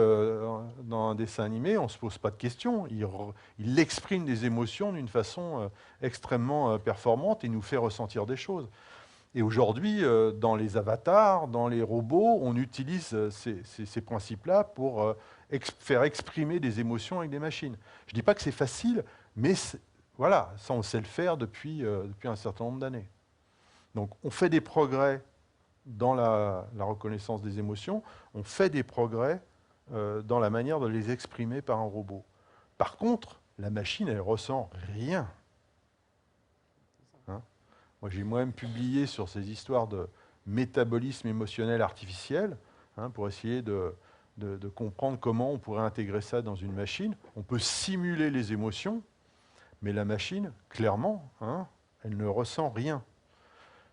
dans un dessin animé, on ne se pose pas de questions. Il exprime des émotions d'une façon extrêmement performante et nous fait ressentir des choses. Et aujourd'hui, dans les avatars, dans les robots, on utilise ces principes-là pour faire exprimer des émotions avec des machines. Je ne dis pas que c'est facile, mais voilà, ça on sait le faire depuis un certain nombre d'années. Donc on fait des progrès dans la reconnaissance des émotions, on fait des progrès dans la manière de les exprimer par un robot. Par contre, la machine, elle ne ressent rien. Moi, j'ai moi-même publié sur ces histoires de métabolisme émotionnel artificiel, pour essayer de comprendre comment on pourrait intégrer ça dans une machine. On peut simuler les émotions, mais la machine, clairement, elle ne ressent rien.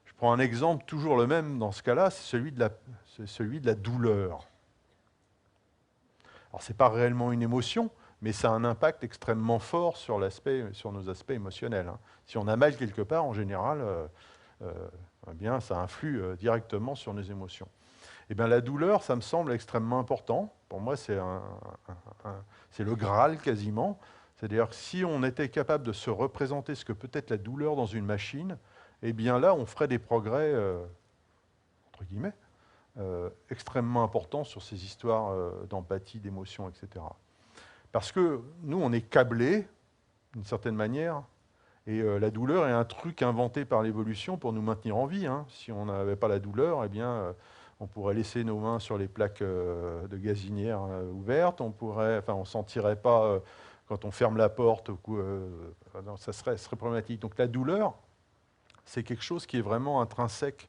Je prends un exemple toujours le même dans ce cas-là, c'est celui de la douleur. Alors, ce n'est pas réellement une émotion, mais ça a un impact extrêmement fort sur nos aspects émotionnels. Si on a mal quelque part, en général, eh bien, ça influe directement sur nos émotions. Eh bien, la douleur, ça me semble extrêmement important. Pour moi, c'est le Graal quasiment. C'est-à-dire que si on était capable de se représenter ce que peut être la douleur dans une machine, eh bien là, on ferait des progrès, entre guillemets, extrêmement importants sur ces histoires d'empathie, d'émotion, etc. Parce que nous, on est câblés, d'une certaine manière, et la douleur est un truc inventé par l'évolution pour nous maintenir en vie. Si on n'avait pas la douleur, eh bien, on pourrait laisser nos mains sur les plaques de gazinière ouvertes, on ne sentirait pas quand on ferme la porte, ça serait problématique. Donc la douleur, c'est quelque chose qui est vraiment intrinsèque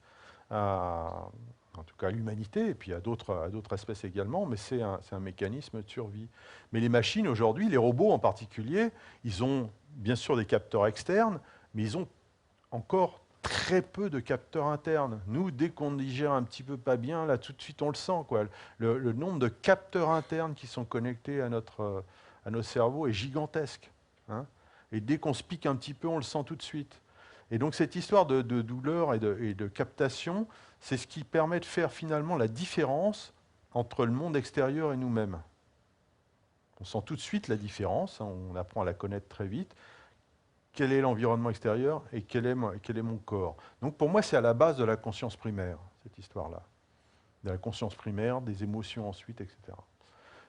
en tout cas à l'humanité, et puis à d'autres espèces également, mais c'est un mécanisme de survie. Mais les machines aujourd'hui, les robots en particulier, ils ont bien sûr des capteurs externes, mais ils ont encore très peu de capteurs internes. Nous, dès qu'on digère un petit peu pas bien, là tout de suite on le sent, quoi. Le nombre de capteurs internes qui sont connectés à nos cerveaux est gigantesque. Et dès qu'on se pique un petit peu, on le sent tout de suite. Et donc cette histoire de douleur et de captation, c'est ce qui permet de faire finalement la différence entre le monde extérieur et nous-mêmes. On sent tout de suite la différence, on apprend à la connaître très vite. Quel est l'environnement extérieur et quel est mon corps? Donc pour moi, c'est à la base de la conscience primaire, cette histoire-là. De la conscience primaire, des émotions ensuite, etc.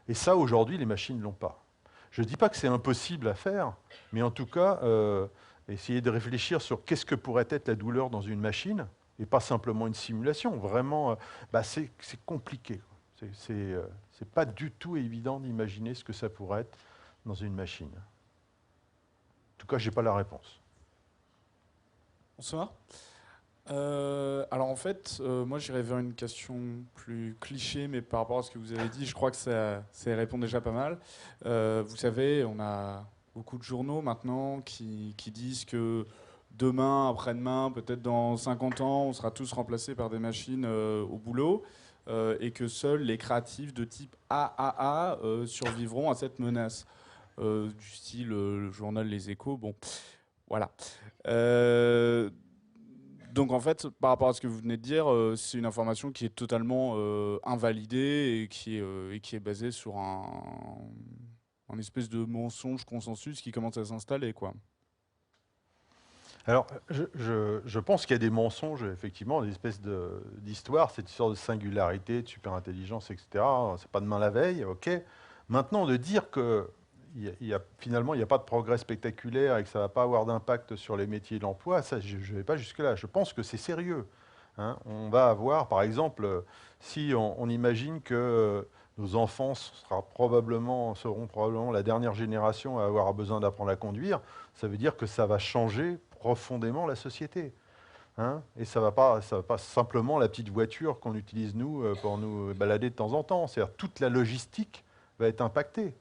Et ça, aujourd'hui, les machines ne l'ont pas. Je ne dis pas que c'est impossible à faire, mais en tout cas, essayer de réfléchir sur qu'est-ce que pourrait être la douleur dans une machine, et pas simplement une simulation. Vraiment, c'est compliqué. C'est pas du tout évident d'imaginer ce que ça pourrait être dans une machine. En tout cas, je n'ai pas la réponse. Bonsoir. Alors en fait, moi j'irais vers une question plus cliché, mais par rapport à ce que vous avez dit, je crois que ça répond déjà pas mal. Vous savez, on a beaucoup de journaux maintenant qui disent que demain, après-demain, peut-être dans 50 ans, on sera tous remplacés par des machines au boulot, et que seuls les créatifs de type AAA survivront à cette menace. Du style le journal Les Échos, bon, voilà. Donc en fait, par rapport à ce que vous venez de dire, c'est une information qui est totalement invalidée et qui est basée sur un espèce de mensonge consensus qui commence à s'installer, quoi. Alors, je pense qu'il y a des mensonges, effectivement, des espèces d'histoires, cette histoire de singularité, de superintelligence, etc. C'est pas demain la veille, ok. Maintenant, de dire que finalement, il n'y a pas de progrès spectaculaire et que ça ne va pas avoir d'impact sur les métiers de l'emploi, ça, je ne vais pas jusque-là. Je pense que c'est sérieux. On va avoir, par exemple, si on imagine que nos enfants seront probablement la dernière génération à avoir besoin d'apprendre à conduire, ça veut dire que ça va changer profondément la société. Et ça va pas simplement la petite voiture qu'on utilise, nous, pour nous balader de temps en temps. C'est-à-dire toute la logistique va être impactée.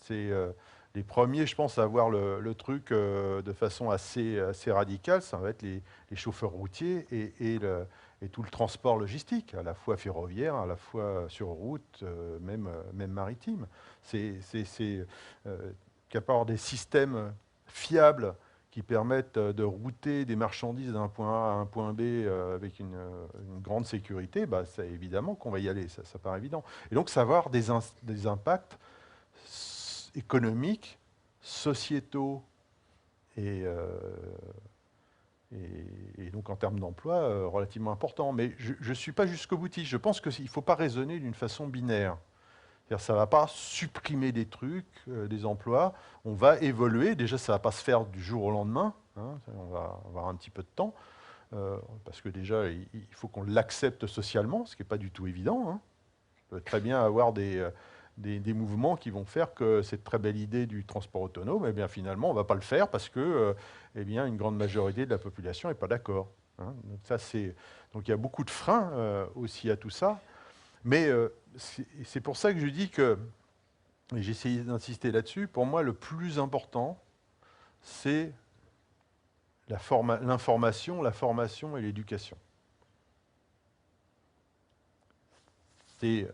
C'est les premiers, je pense, à avoir le truc de façon assez radicale, ça va être les chauffeurs routiers et tout le transport logistique, à la fois ferroviaire, à la fois sur route, même maritime. C'est qu'à part des systèmes fiables qui permettent de router des marchandises d'un point A à un point B avec une grande sécurité, c'est évidemment qu'on va y aller, ça paraît évident. Et donc ça va avoir des impacts économiques, sociétaux et donc en termes d'emploi relativement importants. Mais je ne suis pas jusqu'au boutiste. Je pense qu'il ne faut pas raisonner d'une façon binaire. C'est-à-dire ça ne va pas supprimer des trucs, des emplois. On va évoluer. Déjà, ça ne va pas se faire du jour au lendemain. On va avoir un petit peu de temps. Parce que déjà, il faut qu'on l'accepte socialement, ce qui n'est pas du tout évident. On peut très bien avoir des des mouvements qui vont faire que cette très belle idée du transport autonome, eh bien, finalement, on ne va pas le faire parce que eh bien, une grande majorité de la population n'est pas d'accord. Hein. Donc il y a beaucoup de freins aussi à tout ça. Mais c'est pour ça que je dis que, et j'ai essayé d'insister là-dessus, pour moi, le plus important, c'est l'information, la formation et l'éducation.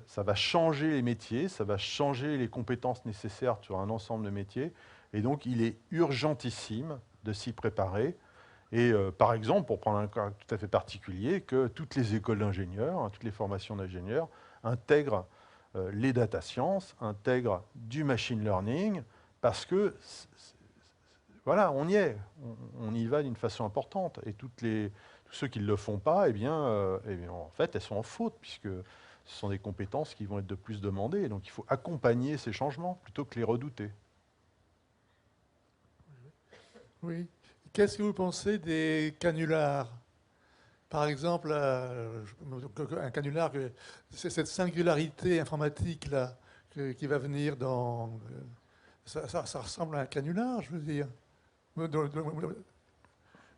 Ça va changer les métiers, ça va changer les compétences nécessaires sur un ensemble de métiers. Et donc, il est urgentissime de s'y préparer. Et par exemple, pour prendre un cas tout à fait particulier, que toutes les écoles d'ingénieurs, hein, toutes les formations d'ingénieurs intègrent les data science, intègrent du machine learning, parce que, voilà, on y est. On y va d'une façon importante. Et tous ceux qui ne le font pas, eh bien, en fait, elles sont en faute, puisque ce sont des compétences qui vont être de plus demandées. Donc il faut accompagner ces changements plutôt que les redouter. Oui. Qu'est-ce que vous pensez des canulars? Par exemple, un canular, c'est cette singularité informatique-là qui va venir dans... Ça ressemble à un canular, je veux dire.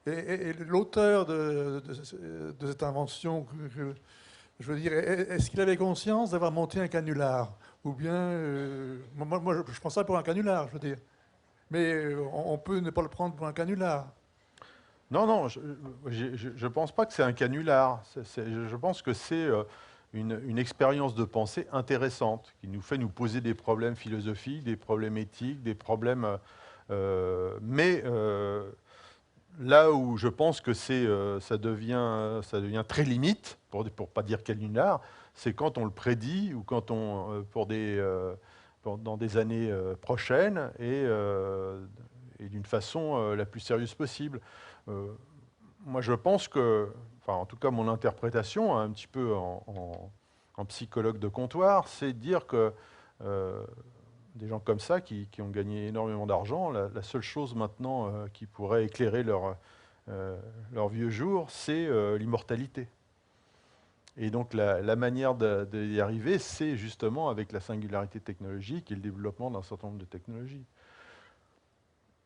Et l'auteur de cette invention, je veux dire, est-ce qu'il avait conscience d'avoir monté un canular? Ou bien, moi, je prends ça pour un canular, je veux dire. Mais on peut ne pas le prendre pour un canular. Non, non, je ne pense pas que c'est un canular. Je pense que c'est une expérience de pensée intéressante qui nous fait nous poser des problèmes philosophiques, des problèmes éthiques, des problèmes... là où je pense que ça devient très limite, pour ne pas dire canular, c'est quand on le prédit ou quand dans des années prochaines et d'une façon la plus sérieuse possible. Moi, je pense que, enfin, en tout cas, mon interprétation, un petit peu en psychologue de comptoir, c'est de dire que des gens comme ça, qui ont gagné énormément d'argent, la seule chose maintenant qui pourrait éclairer leur vieux jour, c'est l'immortalité. Et donc la manière d'y arriver, c'est justement avec la singularité technologique et le développement d'un certain nombre de technologies.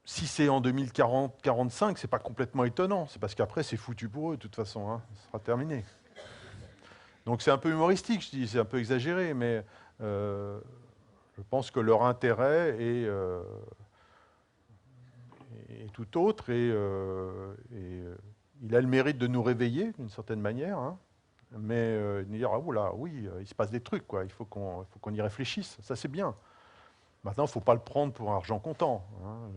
Si c'est en 2040-45, c'est pas complètement étonnant. C'est parce qu'après, c'est foutu pour eux, de toute façon. Hein. Ce sera terminé. Donc c'est un peu humoristique, je dis, c'est un peu exagéré, mais je pense que leur intérêt est tout autre et il a le mérite de nous réveiller d'une certaine manière, hein, mais de dire ah oula, oui, il se passe des trucs, quoi. Il faut qu'on y réfléchisse. Ça c'est bien. Maintenant, il ne faut pas le prendre pour argent comptant. Hein.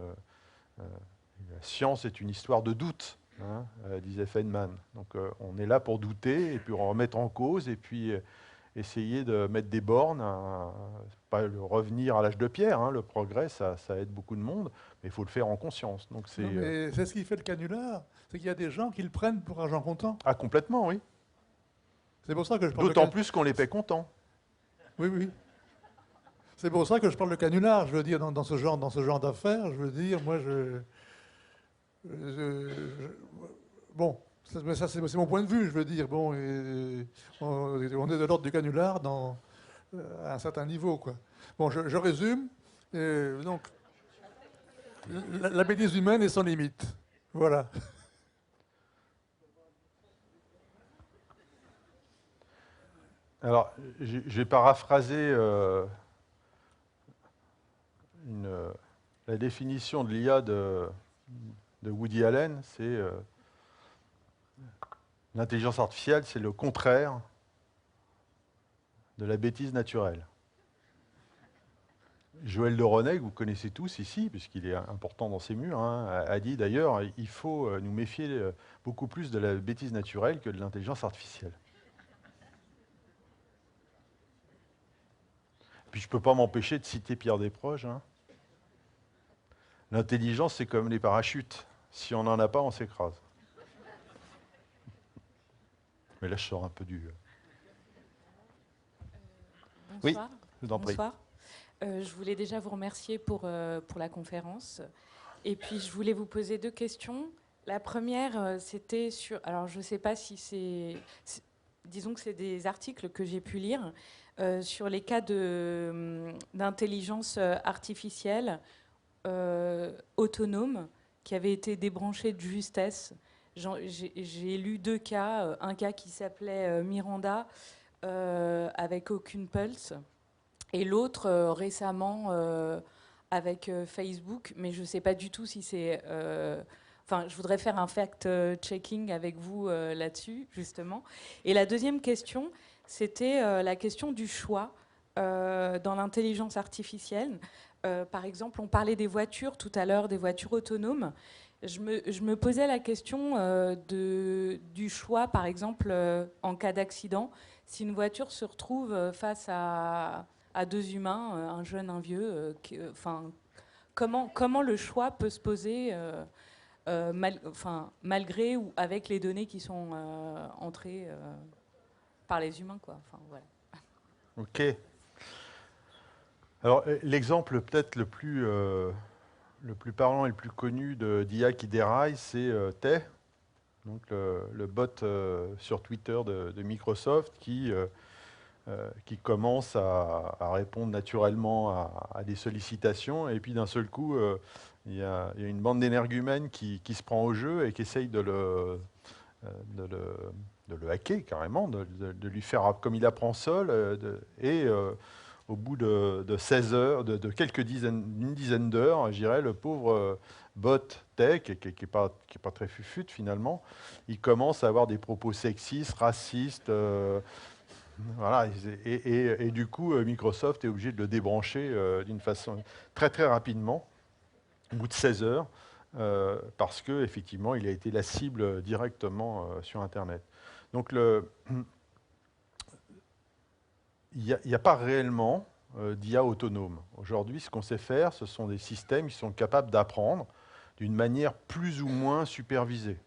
La science est une histoire de doute, hein, disait Feynman. Donc on est là pour douter et puis remettre en cause et puis essayer de mettre des bornes, pas revenir à l'âge de pierre. Hein, le progrès, ça aide beaucoup de monde, mais il faut le faire en conscience. Donc c'est ce qui fait le canular, c'est qu'il y a des gens qui le prennent pour argent comptant. Ah, complètement, oui. C'est pour ça que je parle d'autant plus qu'on les paie comptant. Oui, oui. C'est pour ça que je parle de canular. Je veux dire, dans ce genre d'affaires, je veux dire, moi, bon, ça c'est mon point de vue. Je veux dire, bon, on est de l'ordre du canular à un certain niveau, quoi. Bon, je résume. Donc, la bêtise humaine est sans limite. Voilà. Alors, je vais paraphraser la définition de l'IA de Woody Allen, c'est l'intelligence artificielle, c'est le contraire de la bêtise naturelle. Joël de Ronet, que vous connaissez tous ici, puisqu'il est important dans ces murs, hein, a dit d'ailleurs il faut nous méfier beaucoup plus de la bêtise naturelle que de l'intelligence artificielle. Puis je ne peux pas m'empêcher de citer Pierre Desproges. Hein. L'intelligence, c'est comme les parachutes. Si on n'en a pas, on s'écrase. Mais là, je sors un peu du... Bonsoir. Oui, je vous en prie. Bonsoir. Je voulais déjà vous remercier pour la conférence. Et puis, je voulais vous poser deux questions. La première, c'était sur... Alors, je ne sais pas si c'est... Disons que c'est des articles que j'ai pu lire sur les cas d'intelligence artificielle autonome qui avaient été débranchés de justesse. J'ai lu 2 cas, un cas qui s'appelait Miranda avec aucune pulse, et l'autre récemment avec Facebook, mais je ne sais pas du tout si c'est... Enfin, je voudrais faire un fact-checking avec vous là-dessus, justement. Et la deuxième question, c'était la question du choix dans l'intelligence artificielle. Par exemple, on parlait des voitures tout à l'heure, des voitures autonomes. Je me posais la question du choix, par exemple, en cas d'accident. Si une voiture se retrouve face à 2 humains, un jeune, un vieux, comment le choix peut se poser malgré ou avec les données qui sont entrées par les humains, quoi. Enfin, voilà. Ok. Alors, l'exemple peut-être le plus parlant et le plus connu d'IA qui déraille, c'est Tay, donc le bot sur Twitter de Microsoft qui commence à répondre naturellement à des sollicitations, et puis d'un seul coup, il y a une bande d'énergumènes qui se prend au jeu et qui essaye de le hacker carrément, de lui faire comme il apprend seul, au bout de 16 heures, de une dizaine d'heures, je dirais, le pauvre bot tech, qui n'est pas très fufute finalement, il commence à avoir des propos sexistes, racistes, voilà, et du coup, Microsoft est obligé de le débrancher d'une façon très très rapidement, au bout de 16 heures, parce qu'effectivement, il a été la cible directement sur Internet. Donc, il n'y a pas réellement d'IA autonome. Aujourd'hui, ce qu'on sait faire, ce sont des systèmes qui sont capables d'apprendre d'une manière plus ou moins supervisée.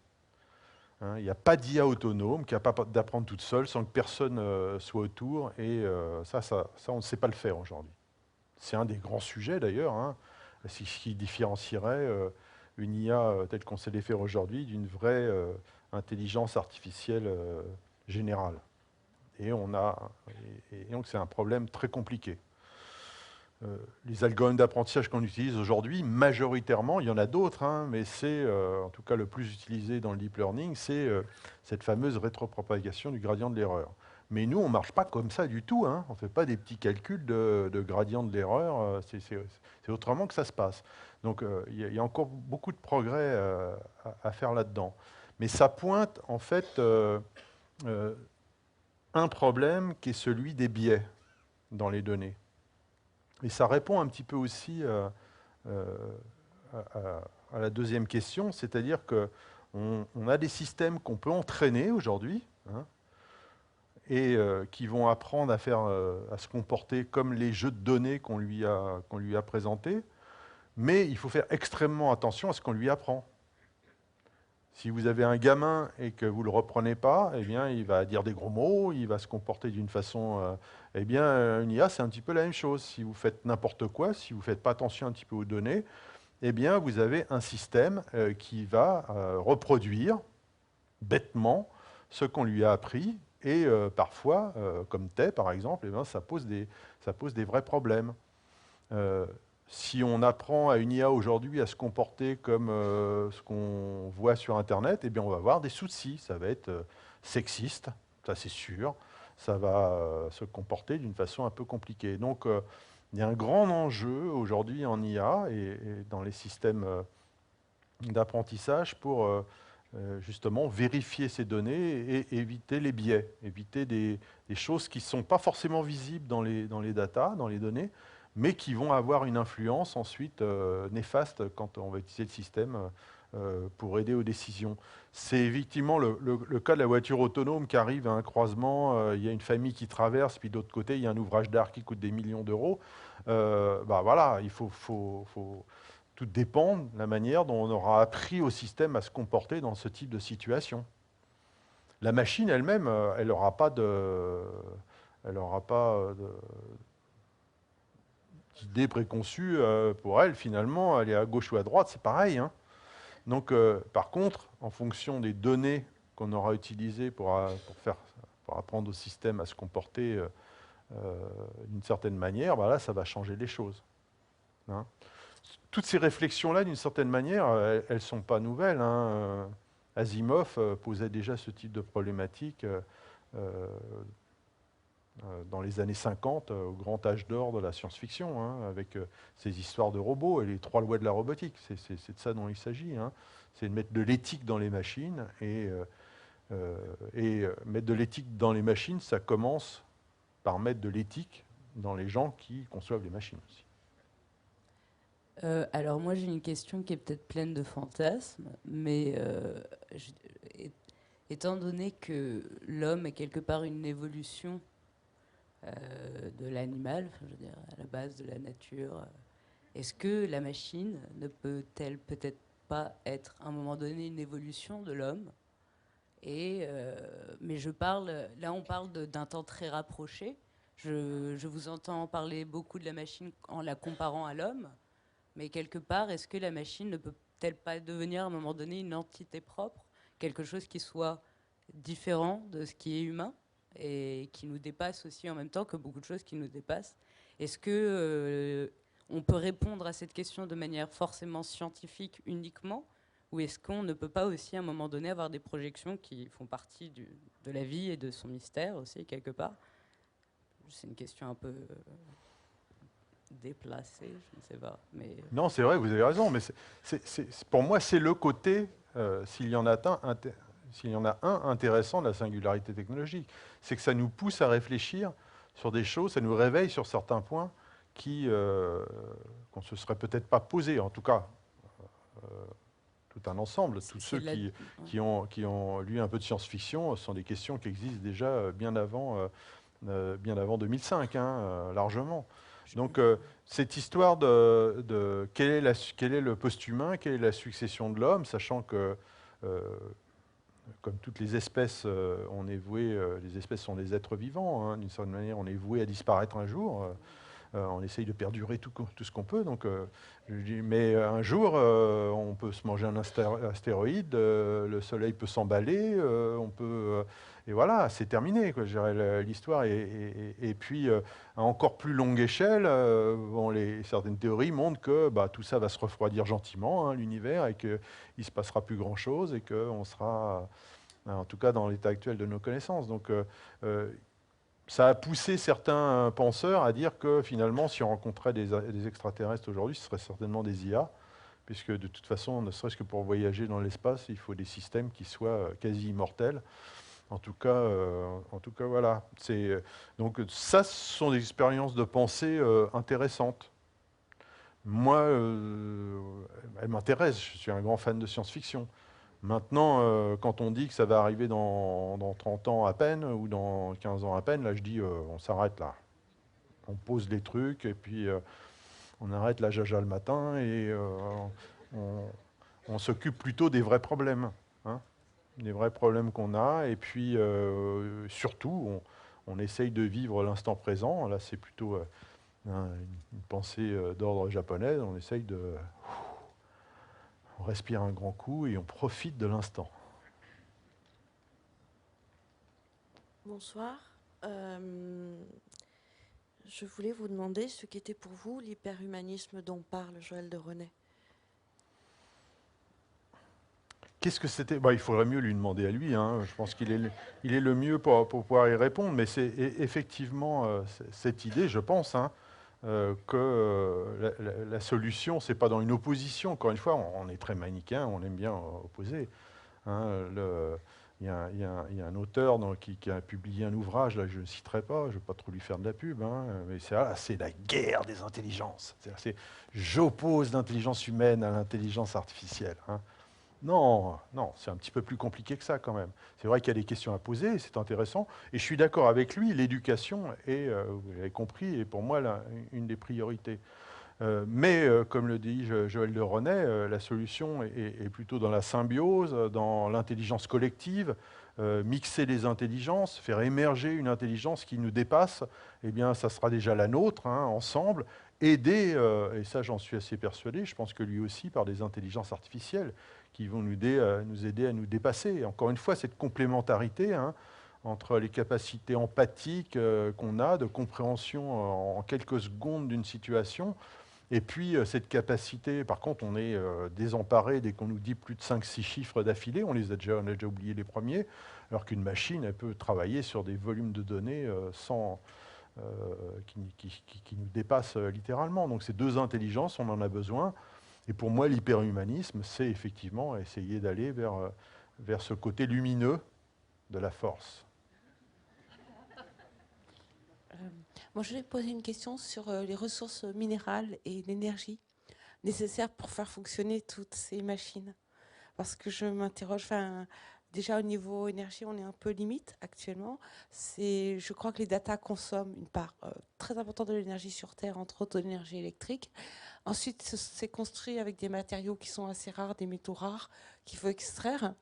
Hein, il n'y a pas d'IA autonome capable d'apprendre toute seule sans que personne soit autour, et ça, on ne sait pas le faire aujourd'hui. C'est un des grands sujets d'ailleurs, hein, ce qui différencierait une IA telle qu'on sait les faire aujourd'hui d'une vraie intelligence artificielle générale. Et donc c'est un problème très compliqué. Les algorithmes d'apprentissage qu'on utilise aujourd'hui, majoritairement, il y en a d'autres, hein, mais c'est en tout cas le plus utilisé dans le deep learning, c'est cette fameuse rétropropagation du gradient de l'erreur. Mais nous, on ne marche pas comme ça du tout, hein. On ne fait pas des petits calculs de gradient de l'erreur, c'est autrement que ça se passe. Donc il y a encore beaucoup de progrès à faire là-dedans. Mais ça pointe en fait un problème qui est celui des biais dans les données. Et ça répond un petit peu aussi à la deuxième question, c'est-à-dire qu'on a des systèmes qu'on peut entraîner aujourd'hui, hein, et qui vont apprendre à se comporter comme les jeux de données qu'on lui a présentés, mais il faut faire extrêmement attention à ce qu'on lui apprend. Si vous avez un gamin et que vous ne le reprenez pas, eh bien, il va dire des gros mots, il va se comporter d'une façon... eh bien, une IA, c'est un petit peu la même chose. Si vous faites n'importe quoi, si vous ne faites pas attention un petit peu aux données, eh bien, vous avez un système qui va reproduire bêtement ce qu'on lui a appris. Et parfois, comme Tay, par exemple, eh bien, ça pose des vrais problèmes. Si on apprend à une IA aujourd'hui à se comporter comme ce qu'on voit sur Internet, eh bien on va avoir des soucis. Ça va être sexiste, ça c'est sûr. Ça va se comporter d'une façon un peu compliquée. Donc il y a un grand enjeu aujourd'hui en IA et dans les systèmes d'apprentissage pour justement vérifier ces données et éviter les biais, éviter des choses qui ne sont pas forcément visibles dans les datas, dans les données, mais qui vont avoir une influence ensuite néfaste quand on va utiliser le système pour aider aux décisions. C'est effectivement le cas de la voiture autonome qui arrive à un croisement, il y a une famille qui traverse, puis de l'autre côté, il y a un ouvrage d'art qui coûte des millions d'euros. Voilà, il faut tout dépend de la manière dont on aura appris au système à se comporter dans ce type de situation. La machine elle-même, elle n'aura pas d'idée préconçue pour elle, finalement, elle est à gauche ou à droite, c'est pareil, hein. Donc, par contre, en fonction des données qu'on aura utilisées pour apprendre au système à se comporter d'une certaine manière, bah là, ça va changer les choses. Hein. Toutes ces réflexions-là, d'une certaine manière, elles ne sont pas nouvelles. Hein. Asimov posait déjà ce type de problématique dans les années 50, au grand âge d'or de la science-fiction, hein, avec ces histoires de robots et les 3 lois de la robotique. C'est de ça dont il s'agit. Hein. C'est de mettre de l'éthique dans les machines. Et mettre de l'éthique dans les machines, ça commence par mettre de l'éthique dans les gens qui conçoivent les machines aussi. Alors moi j'ai une question qui est peut-être pleine de fantasmes, mais étant donné que l'homme est quelque part une évolution de l'animal, enfin, je veux dire à la base de la nature, est-ce que la machine ne peut-elle peut-être pas être à un moment donné une évolution de l'homme? Mais là on parle d'un temps très rapproché. Je vous entends parler beaucoup de la machine en la comparant à l'homme. Mais quelque part, est-ce que la machine ne peut-elle pas devenir à un moment donné une entité propre, quelque chose qui soit différent de ce qui est humain et qui nous dépasse aussi en même temps que beaucoup de choses qui nous dépassent? Est-ce que on peut répondre à cette question de manière forcément scientifique uniquement, ou est-ce qu'on ne peut pas aussi à un moment donné avoir des projections qui font partie de la vie et de son mystère aussi quelque part? C'est une question un peu déplacé, je ne sais pas. Mais non, c'est vrai, vous avez raison, mais pour moi, c'est le côté, s'il y en a un intéressant de la singularité technologique, c'est que ça nous pousse à réfléchir sur des choses, ça nous réveille sur certains points qu'on ne se serait peut-être pas posés, en tout cas, tout un ensemble. Tous ceux qui ont lu un peu de science-fiction, ce sont des questions qui existent déjà bien avant 2005, hein, largement. Donc, cette histoire de quel est le post-humain, quelle est la succession de l'homme, sachant que, comme toutes les espèces, on est voué, les espèces sont des êtres vivants, hein, d'une certaine manière, on est voué à disparaître un jour. On essaye de perdurer tout ce qu'on peut. Donc, mais un jour, on peut se manger un astéroïde, le Soleil peut s'emballer, et voilà, c'est terminé. L'histoire et puis, à encore plus longue échelle, certaines théories montrent que tout ça va se refroidir gentiment, hein, l'univers, et qu'il ne se passera plus grand-chose, et qu'on sera, en tout cas dans l'état actuel de nos connaissances. Donc, ça a poussé certains penseurs à dire que finalement, si on rencontrait des extraterrestres aujourd'hui, ce serait certainement des IA, puisque de toute façon, ne serait-ce que pour voyager dans l'espace, il faut des systèmes qui soient quasi immortels. En tout cas, voilà. Donc ça, ce sont des expériences de pensée intéressantes. Moi, elles m'intéressent. Je suis un grand fan de science-fiction. Maintenant, quand on dit que ça va arriver dans 30 ans à peine ou dans 15 ans à peine, là je dis on s'arrête là. On pose les trucs et puis on arrête la jaja le matin et on s'occupe plutôt des vrais problèmes. Hein, des vrais problèmes qu'on a. Et puis surtout, on essaye de vivre l'instant présent. Là c'est plutôt une pensée d'ordre japonais. On essaye de... On respire un grand coup et on profite de l'instant. Bonsoir. Je voulais vous demander ce qu'était pour vous l'hyperhumanisme dont parle Joël de Renet. Qu'est-ce que c'était ? Il faudrait mieux lui demander à lui. Hein. Je pense qu'il est le mieux pour pouvoir y répondre. Mais c'est effectivement cette idée, je pense, hein, que la solution, ce n'est pas dans une opposition. Encore une fois, on est très manichéen, on aime bien opposer. Hein, il y a un auteur qui a publié un ouvrage, là, je ne le citerai pas, je ne vais pas trop lui faire de la pub, hein, mais c'est la guerre des intelligences. J'oppose l'intelligence humaine à l'intelligence artificielle. Hein. Non, c'est un petit peu plus compliqué que ça quand même. C'est vrai qu'il y a des questions à poser, c'est intéressant. Et je suis d'accord avec lui, l'éducation est, vous l'avez compris, est pour moi une des priorités. Mais comme le dit Joël de Renet, la solution est plutôt dans la symbiose, dans l'intelligence collective, mixer les intelligences, faire émerger une intelligence qui nous dépasse. Eh bien, ça sera déjà la nôtre, hein, ensemble. Aider, et ça j'en suis assez persuadé, je pense que lui aussi, par des intelligences artificielles qui vont nous aider à nous dépasser. Et encore une fois, cette complémentarité, hein, entre les capacités empathiques qu'on a, de compréhension en quelques secondes d'une situation, et puis cette capacité, par contre, on est désemparé dès qu'on nous dit plus de 5-6 chiffres d'affilée, on a déjà oublié les premiers, alors qu'une machine, elle peut travailler sur des volumes de données qui nous dépassent littéralement. Donc ces deux intelligences, on en a besoin. Et pour moi, l'hyperhumanisme, c'est effectivement essayer d'aller vers ce côté lumineux de la force. Moi, je voulais poser une question sur les ressources minérales et l'énergie nécessaires pour faire fonctionner toutes ces machines. Parce que je m'interroge, déjà au niveau énergie, on est un peu limite actuellement. Je crois que les data consomment une part très importante de l'énergie sur Terre, entre autres de l'énergie électrique. Ensuite, c'est construit avec des matériaux qui sont assez rares, des métaux rares qu'il faut extraire.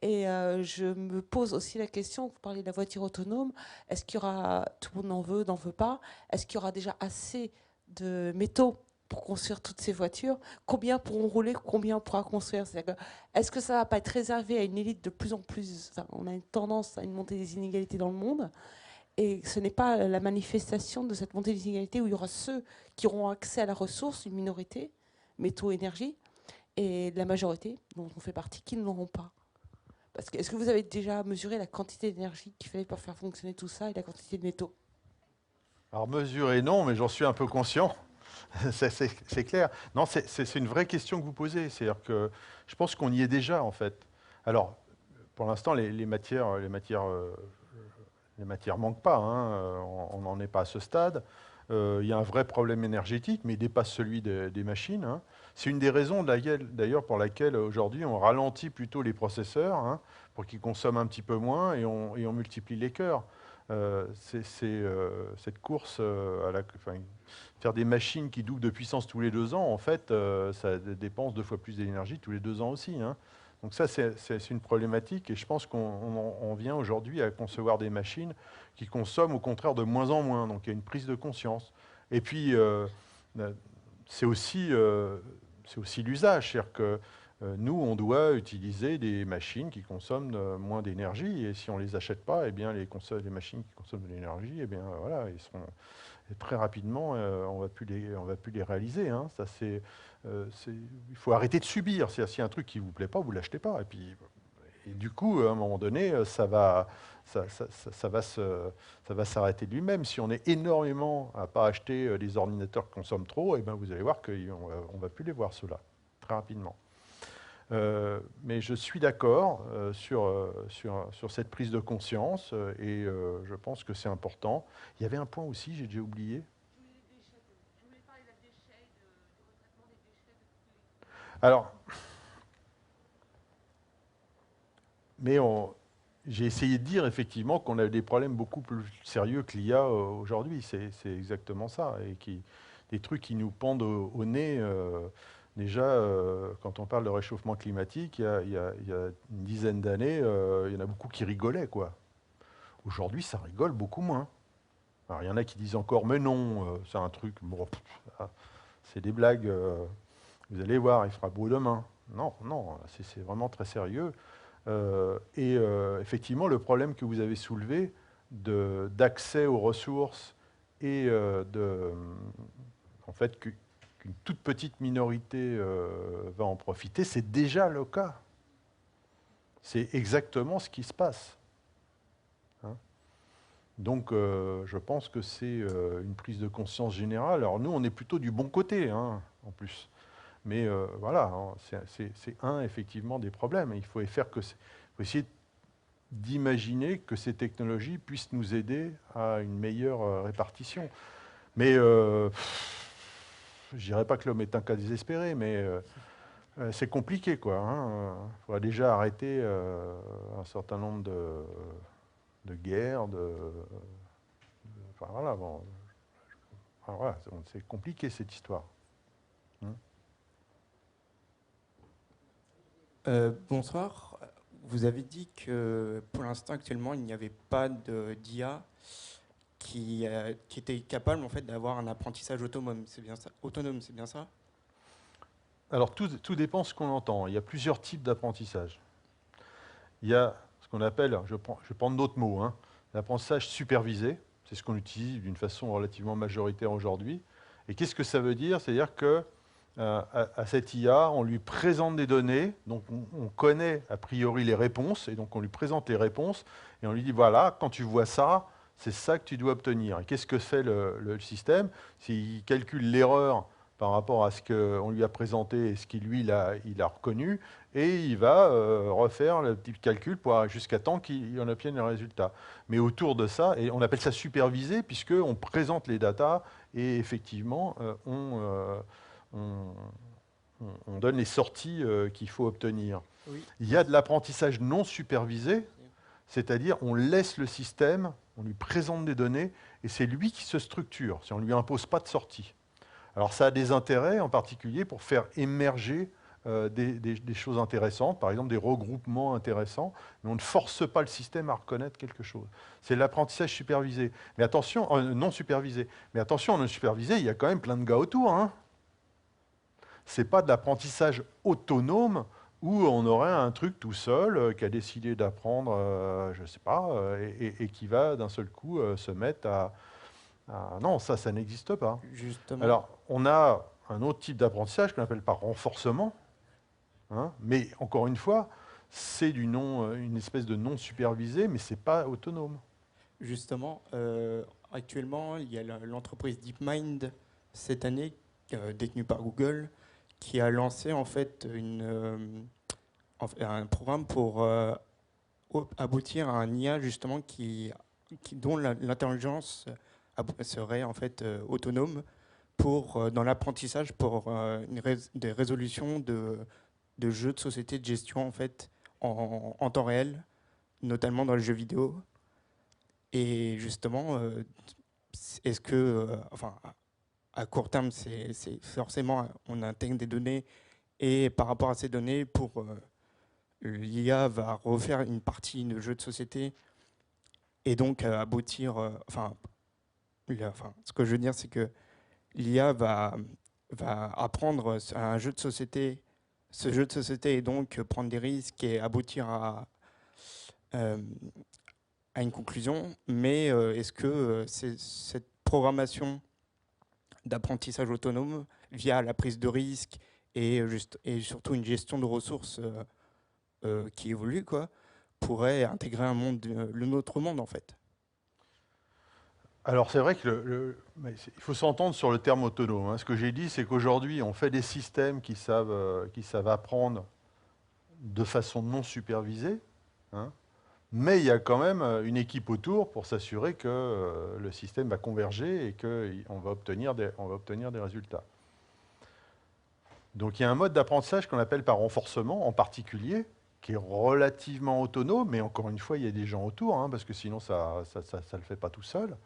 Et je me pose aussi la question, vous parlez de la voiture autonome, est-ce qu'il y aura, tout le monde en veut, n'en veut pas, est-ce qu'il y aura déjà assez de métaux pour construire toutes ces voitures? Combien pourront rouler, combien on pourra construire? Est-ce que ça ne va pas être réservé à une élite de plus en plus? On a une tendance à une montée des inégalités dans le monde, et ce n'est pas la manifestation de cette montée des inégalités où il y aura ceux qui auront accès à la ressource, une minorité, métaux, énergie, et la majorité, dont on fait partie, qui ne l'auront pas. Est-ce que vous avez déjà mesuré la quantité d'énergie qu'il fallait pour faire fonctionner tout ça et la quantité de métaux? Alors mesurer, non, mais j'en suis un peu conscient. C'est clair. Non, c'est une vraie question que vous posez. C'est-à-dire que je pense qu'on y est déjà, en fait. Alors, pour l'instant, les matières manquent pas. Hein. On n'en est pas à ce stade. Il y a un vrai problème énergétique, mais il dépasse celui des machines. Hein. C'est une des raisons d'ailleurs pour laquelle aujourd'hui on ralentit plutôt les processeurs, hein, pour qu'ils consomment un petit peu moins, et on multiplie les cœurs. Cette course faire des machines qui doublent de puissance tous les 2 ans, en fait, ça dépense 2 fois plus d'énergie tous les 2 ans aussi. Hein. Donc ça, c'est une problématique, et je pense qu'on vient aujourd'hui à concevoir des machines qui consomment au contraire de moins en moins. Donc il y a une prise de conscience. Et puis, c'est aussi l'usage. C'est-à-dire que nous, on doit utiliser des machines qui consomment moins d'énergie. Et si on ne les achète pas, eh bien, les machines qui consomment de l'énergie, eh bien, voilà, ils seront très rapidement, on ne va plus les réaliser. Hein. Ça, il faut arrêter de subir. S'il y a un truc qui ne vous plaît pas, vous ne l'achetez pas. Et du coup, à un moment donné, ça va s'arrêter de lui-même. Si on est énormément à ne pas acheter des ordinateurs qui consomment trop, eh bien, vous allez voir qu'on ne va plus les voir, ceux-là, très rapidement. Mais je suis d'accord sur cette prise de conscience, et je pense que c'est important. Il y avait un point aussi, j'ai déjà oublié. Je voulais parler des déchets, du retraitement des déchets. Alors, mais j'ai essayé de dire effectivement qu'on a des problèmes beaucoup plus sérieux que l'IA aujourd'hui. C'est exactement ça. Et des trucs qui nous pendent au nez. Déjà, quand on parle de réchauffement climatique, il y a une dizaine d'années, il y en a beaucoup qui rigolaient, quoi. Aujourd'hui, ça rigole beaucoup moins. Alors, il y en a qui disent encore, mais non, c'est un truc, bon, c'est des blagues, vous allez voir, il fera beau demain. Non, c'est vraiment très sérieux. Effectivement, le problème que vous avez soulevé d'accès aux ressources et en fait, qu'une toute petite minorité va en profiter, c'est déjà le cas. C'est exactement ce qui se passe. Hein. Donc, je pense que c'est une prise de conscience générale. Alors, nous, on est plutôt du bon côté, hein, en plus. Mais voilà, hein, c'est effectivement, des problèmes. Il faut essayer d'imaginer que ces technologies puissent nous aider à une meilleure répartition. Mais je ne dirais pas que l'homme est un cas désespéré, mais c'est compliqué, quoi. Hein. Il faudra déjà arrêter un certain nombre de guerres, enfin, voilà, bon, enfin, voilà, c'est compliqué, cette histoire. Bonsoir. Vous avez dit que pour l'instant, actuellement, il n'y avait pas d'IA qui était capable en fait, d'avoir un apprentissage autonome. C'est bien ça? Autonome, c'est bien ça? Alors, tout dépend de ce qu'on entend. Il y a plusieurs types d'apprentissage. Il y a ce qu'on appelle, je vais prendre d'autres mots, hein, l'apprentissage supervisé. C'est ce qu'on utilise d'une façon relativement majoritaire aujourd'hui. Et qu'est-ce que ça veut dire? C'est-à-dire que à cette IA, on lui présente des données, donc on connaît a priori les réponses, et donc on lui présente les réponses, et on lui dit, voilà, quand tu vois ça, c'est ça que tu dois obtenir. Et qu'est-ce que fait le système? Il calcule l'erreur par rapport à ce qu'on lui a présenté et ce qu'il lui il a reconnu, et il va refaire le petit calcul jusqu'à temps qu'il en obtienne le résultat. Mais autour de ça, et on appelle ça supervisé, puisqu'on présente les datas, et effectivement, on donne les sorties qu'il faut obtenir. Oui. Il y a de l'apprentissage non supervisé, c'est-à-dire on laisse le système, on lui présente des données, et c'est lui qui se structure, si on ne lui impose pas de sortie. Alors ça a des intérêts, en particulier pour faire émerger des choses intéressantes, par exemple des regroupements intéressants, mais on ne force pas le système à reconnaître quelque chose. C'est l'apprentissage supervisé. Mais attention, non supervisé. Mais attention, non supervisé, il y a quand même plein de gars autour, hein. Ce n'est pas de l'apprentissage autonome où on aurait un truc tout seul qui a décidé d'apprendre, je ne sais pas, et qui va d'un seul coup se mettre à... Non, ça n'existe pas. Justement. Alors, on a un autre type d'apprentissage qu'on appelle par renforcement, hein, mais encore une fois, c'est une espèce de non supervisé, mais ce n'est pas autonome. Justement, actuellement, il y a l'entreprise DeepMind cette année, détenue par Google, qui a lancé en fait un programme pour aboutir à un IA justement dont l'intelligence serait en fait autonome dans l'apprentissage pour des résolutions de jeux de société de gestion en fait en temps réel, notamment dans les jeux vidéo. Et justement, est-ce que, à court terme, c'est forcément, on intègre des données, et par rapport à ces données, l'IA va refaire une partie de jeu de société, et donc aboutir, ce que je veux dire, c'est que l'IA va apprendre à un jeu de société, ce jeu de société, et donc prendre des risques et aboutir à une conclusion, mais est-ce que cette programmation d'apprentissage autonome via la prise de risque et surtout une gestion de ressources qui évolue, pourrait intégrer le nôtre monde en fait? Alors c'est vrai qu'il faut s'entendre sur le terme autonome, hein. Ce que j'ai dit, c'est qu'aujourd'hui, on fait des systèmes qui savent apprendre de façon non supervisée, hein. Mais il y a quand même une équipe autour pour s'assurer que le système va converger et qu'on va obtenir des résultats. Donc il y a un mode d'apprentissage qu'on appelle par renforcement, en particulier, qui est relativement autonome, mais encore une fois, il y a des gens autour, hein, parce que sinon, ça ne le fait pas tout seul.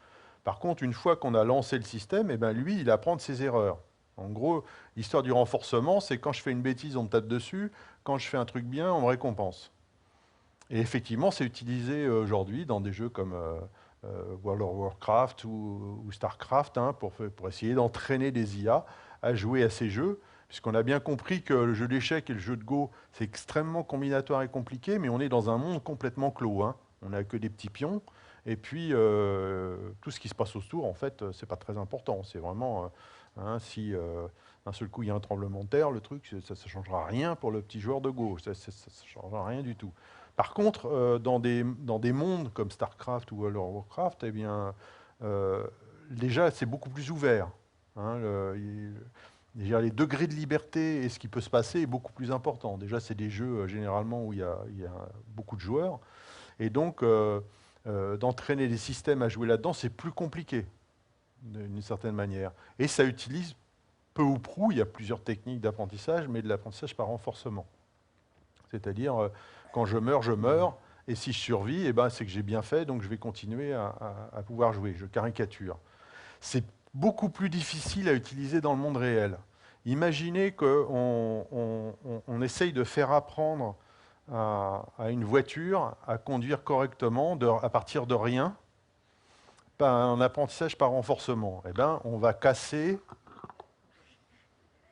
Par contre, une fois qu'on a lancé le système, eh ben, lui, il apprend de ses erreurs. En gros, l'histoire du renforcement, c'est quand je fais une bêtise, on me tape dessus, quand je fais un truc bien, on me récompense. Et effectivement, c'est utilisé aujourd'hui dans des jeux comme World of Warcraft ou Starcraft, hein, pour essayer d'entraîner des IA à jouer à ces jeux, puisqu'on a bien compris que le jeu d'échecs et le jeu de Go, c'est extrêmement combinatoire et compliqué, mais on est dans un monde complètement clos, hein. On n'a que des petits pions, et puis tout ce qui se passe autour, en fait, c'est pas très important. C'est vraiment, si d'un seul coup il y a un tremblement de terre, le truc, ça ne changera rien pour le petit joueur de Go, ça ne changera rien du tout. Par contre, dans des mondes comme StarCraft ou World of Warcraft, eh bien, déjà, c'est beaucoup plus ouvert, hein. Déjà, les degrés de liberté et ce qui peut se passer est beaucoup plus important. Déjà, c'est des jeux généralement où il y a beaucoup de joueurs. Et donc, d'entraîner des systèmes à jouer là-dedans, c'est plus compliqué, d'une certaine manière. Et ça utilise peu ou prou, il y a plusieurs techniques d'apprentissage, mais de l'apprentissage par renforcement. C'est-à-dire, quand je meurs, et si je survis, eh ben, c'est que j'ai bien fait, donc je vais continuer à pouvoir jouer. Je caricature. C'est beaucoup plus difficile à utiliser dans le monde réel. Imaginez qu'on essaye de faire apprendre à une voiture à conduire correctement à partir de rien, pas un apprentissage par renforcement. Eh ben, on va casser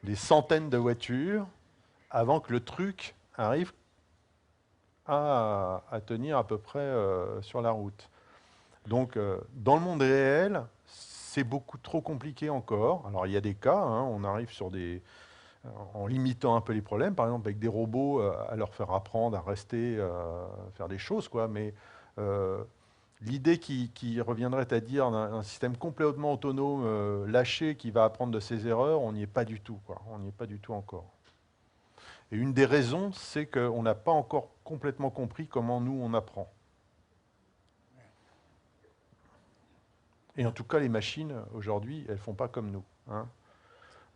des centaines de voitures avant que le truc arrive à tenir à peu près sur la route. Donc, dans le monde réel, c'est beaucoup trop compliqué encore. Alors, il y a des cas, hein, on arrive sur en limitant un peu les problèmes, par exemple avec des robots, à leur faire apprendre à rester, faire des choses, quoi. Mais l'idée qui reviendrait à dire un système complètement autonome, lâché, qui va apprendre de ses erreurs, on n'y est pas du tout, quoi. On n'y est pas du tout encore. Et une des raisons, c'est qu'on n'a pas encore complètement compris comment nous, on apprend. Et en tout cas, les machines, aujourd'hui, elles ne font pas comme nous, hein.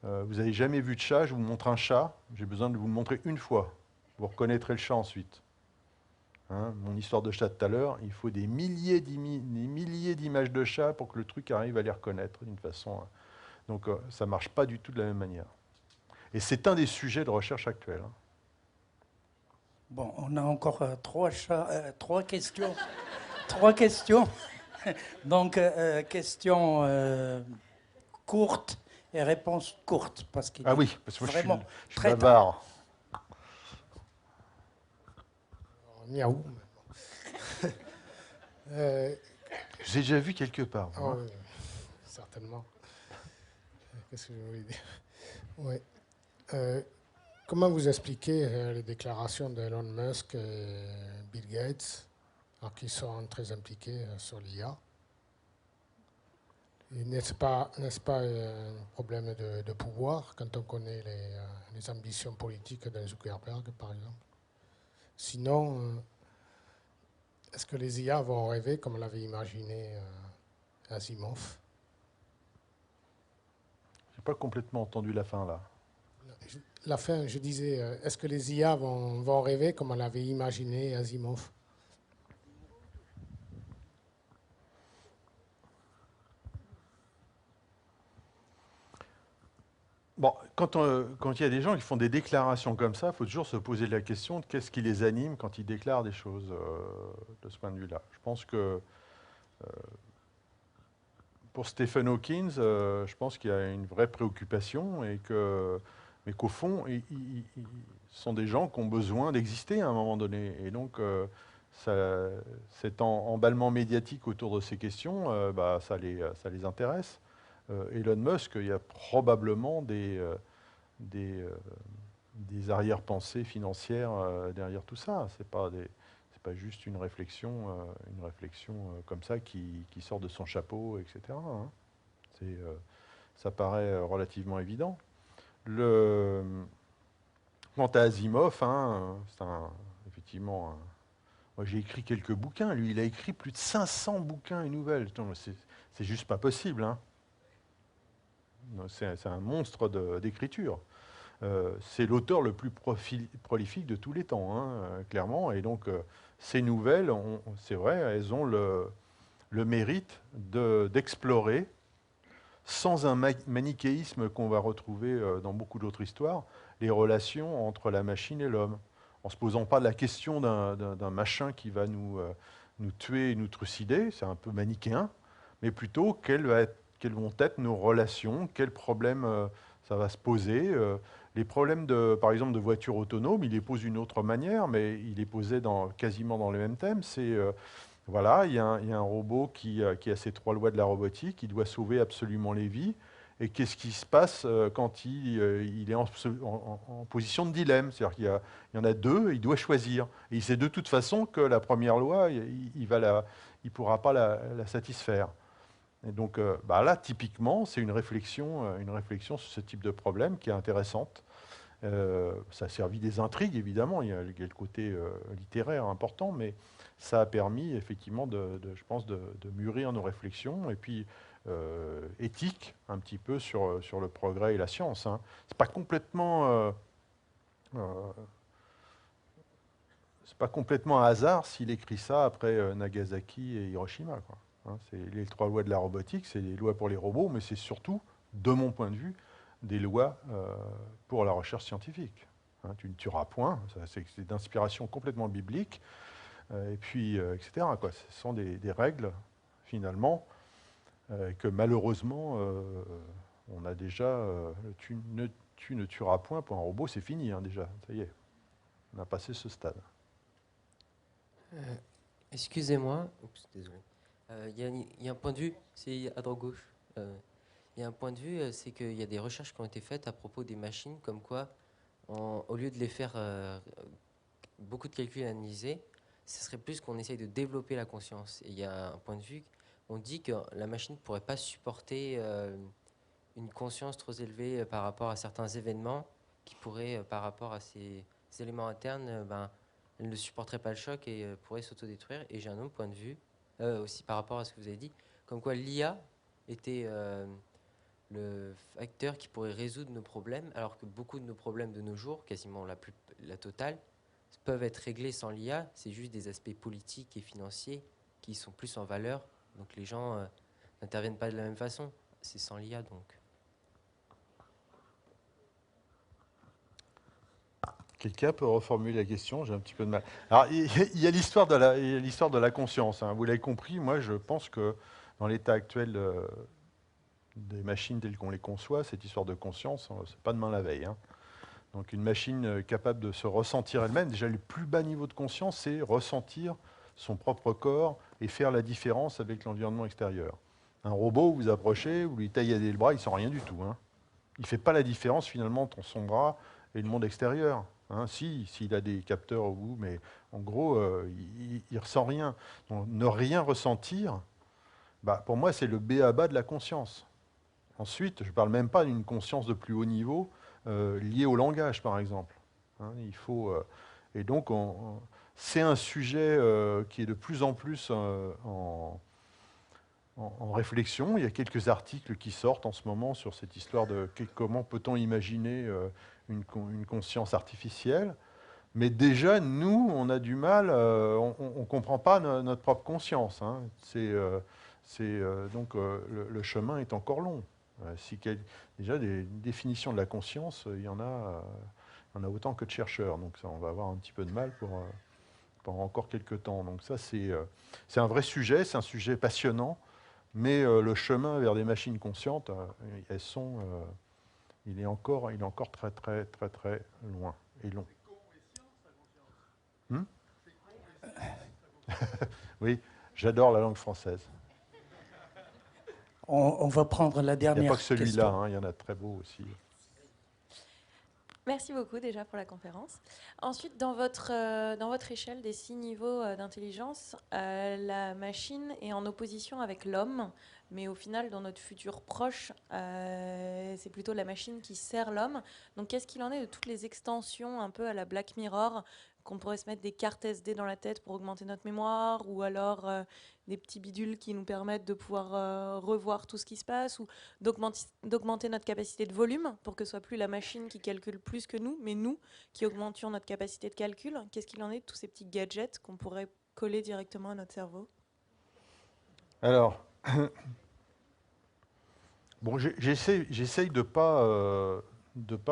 Vous n'avez jamais vu de chat, je vous montre un chat, j'ai besoin de vous le montrer une fois. Vous reconnaîtrez le chat ensuite. Hein, mon histoire de chat de tout à l'heure, il faut des milliers d'images de chats pour que le truc arrive à les reconnaître d'une façon. Donc ça ne marche pas du tout de la même manière. Et c'est un des sujets de recherche actuels. Hein. Bon, on a encore trois questions. Trois questions. Donc, questions courtes et réponses courtes. Parce qu'il ah oui, parce que moi, vraiment je suis bavard. Miaou. J'ai déjà vu quelque part. Oh, oui, certainement. Qu'est-ce que je voulais dire? Oui. Comment vous expliquez les déclarations d'Elon Musk et Bill Gates, qui sont très impliqués sur l'IA? N'est-ce pas un problème de pouvoir quand on connaît les ambitions politiques d'un Zuckerberg, par exemple? Sinon, est-ce que les IA vont rêver comme l'avait imaginé Asimov? Je n'ai pas complètement entendu la fin, là. La fin, je disais, est-ce que les IA vont rêver comme l'avait imaginé Asimov? Bon, quand il y a des gens qui font des déclarations comme ça, il faut toujours se poser la question de qu'est-ce qui les anime quand ils déclarent des choses de ce point de vue-là. Je pense que pour Stephen Hawking, je pense qu'il y a une vraie préoccupation mais qu'au fond, ce sont des gens qui ont besoin d'exister à un moment donné. Et donc, cet emballement médiatique autour de ces questions, ça les intéresse. Elon Musk, il y a probablement des arrière-pensées financières derrière tout ça. C'est pas juste une réflexion comme ça qui sort de son chapeau, etc. Hein. Ça paraît relativement évident. Quant à Asimov, hein, effectivement, moi j'ai écrit quelques bouquins. Lui, il a écrit plus de 500 bouquins et nouvelles. C'est juste pas possible, hein. C'est un monstre d'écriture. C'est l'auteur le plus prolifique de tous les temps, hein, clairement. Et donc, ces nouvelles, c'est vrai, elles ont le mérite d'explorer, sans un manichéisme qu'on va retrouver dans beaucoup d'autres histoires, les relations entre la machine et l'homme. En ne se posant pas la question d'un machin qui va nous tuer et nous trucider, c'est un peu manichéen, mais plutôt quelles vont être nos relations, quels problèmes ça va se poser. Les problèmes, par exemple, de voitures autonomes, il les pose d'une autre manière, mais il les posait quasiment dans le même thème. C'est, voilà, il y a un robot qui a ces 3 lois de la robotique, il doit sauver absolument les vies. Et qu'est-ce qui se passe quand il est en position de dilemme? C'est-à-dire qu'il y en a 2, il doit choisir. Et il sait de toute façon que la première loi, il ne pourra pas la satisfaire. Et donc là, typiquement, c'est une réflexion sur ce type de problème qui est intéressante. Ça a servi des intrigues, évidemment, il y a le côté littéraire important, mais ça a permis effectivement, je pense, de mûrir nos réflexions, et puis éthiques, un petit peu sur le progrès et la science. Hein. C'est pas complètement un hasard s'il écrit ça après Nagasaki et Hiroshima, quoi. Hein, c'est les 3 lois de la robotique, c'est les lois pour les robots, mais c'est surtout, de mon point de vue, des lois pour la recherche scientifique. Hein, tu ne tueras point, c'est d'inspiration complètement biblique, et puis, etc. Quoi. Ce sont des règles, finalement, que malheureusement, on a déjà... tu ne tueras point pour un robot, c'est fini, hein, déjà, ça y est, on a passé ce stade. Excusez-moi. Oups, désolé. Il y a un point de vue, c'est à droite-gauche. Il y a un point de vue, c'est qu'il y a des recherches qui ont été faites à propos des machines, comme quoi, au lieu de les faire beaucoup de calculs analysés, ce serait plus qu'on essaye de développer la conscience. Et il y a un point de vue, on dit que la machine ne pourrait pas supporter une conscience trop élevée par rapport à certains événements qui pourraient, par rapport à ces éléments internes, elle ne supporterait pas le choc et pourrait s'autodétruire. Et j'ai un autre point de vue, aussi par rapport à ce que vous avez dit, comme quoi l'IA était le facteur qui pourrait résoudre nos problèmes, alors que beaucoup de nos problèmes de nos jours, quasiment la totale, peuvent être réglés sans l'IA. C'est juste des aspects politiques et financiers qui sont plus en valeur. Donc les gens n'interviennent pas de la même façon. C'est sans l'IA, donc. Quelqu'un peut reformuler la question? J'ai un petit peu de mal. Alors, il y a l'histoire de la conscience. Hein. Vous l'avez compris, moi, je pense que dans l'état actuel des machines telles qu'on les conçoit, cette histoire de conscience, c'est pas demain la veille. Hein. Donc, une machine capable de se ressentir elle-même, déjà, le plus bas niveau de conscience, c'est ressentir son propre corps et faire la différence avec l'environnement extérieur. Un robot, vous approchez, vous lui tailladez le bras, il ne sent rien du tout. Hein. Il ne fait pas la différence, finalement, entre son bras et le monde extérieur. Hein, s'il a des capteurs au bout, mais en gros, il ne ressent rien. Donc, ne rien ressentir, pour moi, c'est le b.a.-ba de la conscience. Ensuite, je ne parle même pas d'une conscience de plus haut niveau liée au langage, par exemple. Hein, il faut, et donc, c'est un sujet qui est de plus en plus en réflexion. Il y a quelques articles qui sortent en ce moment sur cette histoire de comment peut-on imaginer une conscience artificielle. Mais déjà, nous, on a du mal, on ne comprend pas notre propre conscience. Hein. Donc, le chemin est encore long. Déjà, des définitions de la conscience, il y en a autant que de chercheurs. Donc, ça, on va avoir un petit peu de mal pendant encore quelques temps. Donc, ça, c'est un vrai sujet, c'est un sujet passionnant. Mais le chemin vers des machines conscientes, il est encore très, très, très, très loin et long. Oui, j'adore la langue française. On va prendre la dernière question. Il n'y a pas que celui-là, hein, il y en a de très beaux aussi. Merci beaucoup déjà pour la conférence. Ensuite, dans votre échelle des 6 niveaux d'intelligence, la machine est en opposition avec l'homme, mais au final, dans notre futur proche, c'est plutôt la machine qui sert l'homme. Donc, qu'est-ce qu'il en est de toutes les extensions un peu à la Black Mirror, qu'on pourrait se mettre des cartes SD dans la tête pour augmenter notre mémoire, ou alors des petits bidules qui nous permettent de pouvoir revoir tout ce qui se passe, ou d'augmenter notre capacité de volume pour que ce soit plus la machine qui calcule plus que nous, mais nous qui augmentions notre capacité de calcul. Qu'est-ce qu'il en est de tous ces petits gadgets qu'on pourrait coller directement à notre cerveau? Alors, bon, j'essaye de pas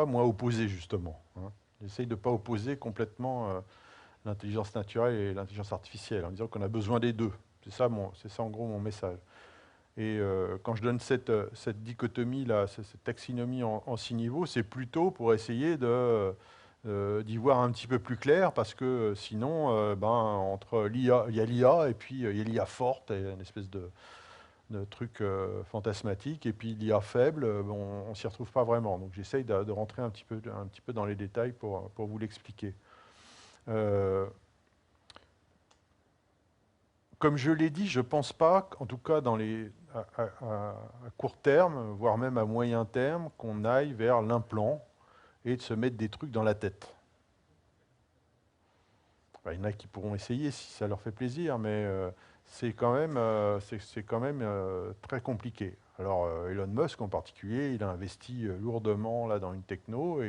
moi opposer justement. Hein. J'essaye de ne pas opposer complètement l'intelligence naturelle et l'intelligence artificielle, en disant qu'on a besoin des deux. C'est ça en gros mon message. Et quand je donne cette dichotomie-là, cette taxinomie en 6 niveaux, c'est plutôt pour essayer d'y voir un petit peu plus clair, parce que sinon, entre l'IA, il y a l'IA, et puis il y a l'IA forte, et une espèce de truc fantasmatique, et puis l'IA faible, on ne s'y retrouve pas vraiment. Donc j'essaye de rentrer un petit peu dans les détails pour vous l'expliquer. Comme je l'ai dit, je ne pense pas, en tout cas à court terme, voire même à moyen terme, qu'on aille vers l'implant et de se mettre des trucs dans la tête. Il y en a qui pourront essayer si ça leur fait plaisir, mais c'est quand même très compliqué. Alors Elon Musk en particulier, il a investi lourdement là dans une techno,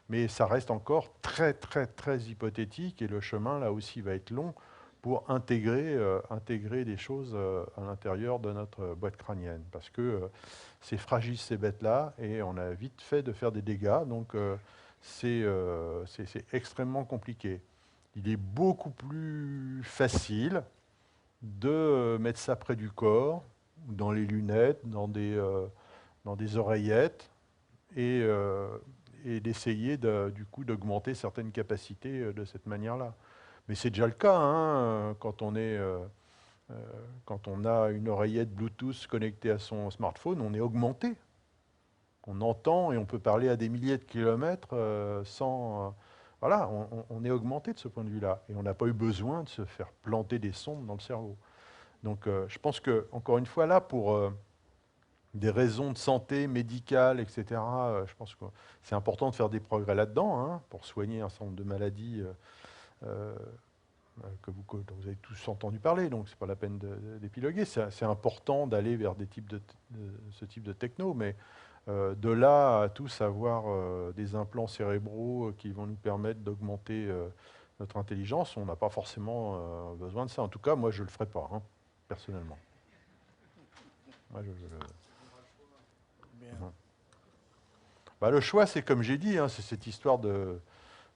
mais ça reste encore très très très hypothétique, et le chemin là aussi va être long pour intégrer des choses à l'intérieur de notre boîte crânienne, parce que c'est fragile ces bêtes-là, et on a vite fait de faire des dégâts, donc c'est extrêmement compliqué. Il est beaucoup plus facile de mettre ça près du corps, dans les lunettes, dans des oreillettes, et d'essayer du coup d'augmenter certaines capacités de cette manière-là. Mais c'est déjà le cas, hein, quand on a une oreillette Bluetooth connectée à son smartphone, on est augmenté. On entend et on peut parler à des milliers de kilomètres sans... voilà, on est augmenté de ce point de vue-là. Et on n'a pas eu besoin de se faire planter des sondes dans le cerveau. Donc je pense que, encore une fois, là, pour des raisons de santé médicale, etc., je pense que c'est important de faire des progrès là-dedans, hein, pour soigner un certain nombre de maladies dont vous avez tous entendu parler, donc ce n'est pas la peine d'épiloguer. C'est important d'aller vers ce type de techno, mais de là à tous avoir des implants cérébraux qui vont nous permettre d'augmenter notre intelligence, on n'a pas forcément besoin de ça. En tout cas, moi, je ne le ferai pas, hein, personnellement. Moi, le choix, c'est comme j'ai dit, hein, c'est cette histoire de...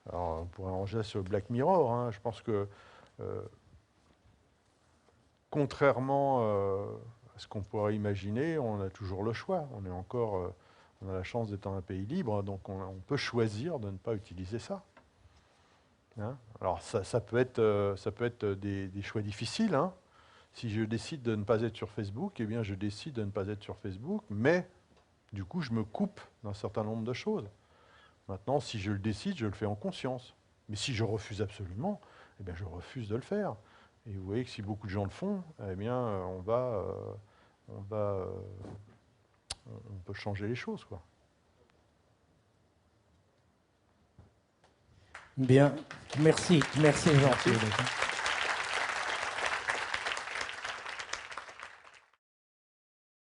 Alors, on pourrait ranger sur Black Mirror. Hein, je pense que, contrairement à ce qu'on pourrait imaginer, on a toujours le choix. On a la chance d'être dans un pays libre, donc on peut choisir de ne pas utiliser ça. Hein, alors, ça peut être des choix difficiles. Hein. Si je décide de ne pas être sur Facebook, eh bien, je décide de ne pas être sur Facebook, mais du coup, je me coupe d'un certain nombre de choses. Maintenant, si je le décide, je le fais en conscience. Mais si je refuse absolument, eh bien, je refuse de le faire. Et vous voyez que si beaucoup de gens le font, eh bien, on peut changer les choses, quoi. Bien, merci Jean-Philippe.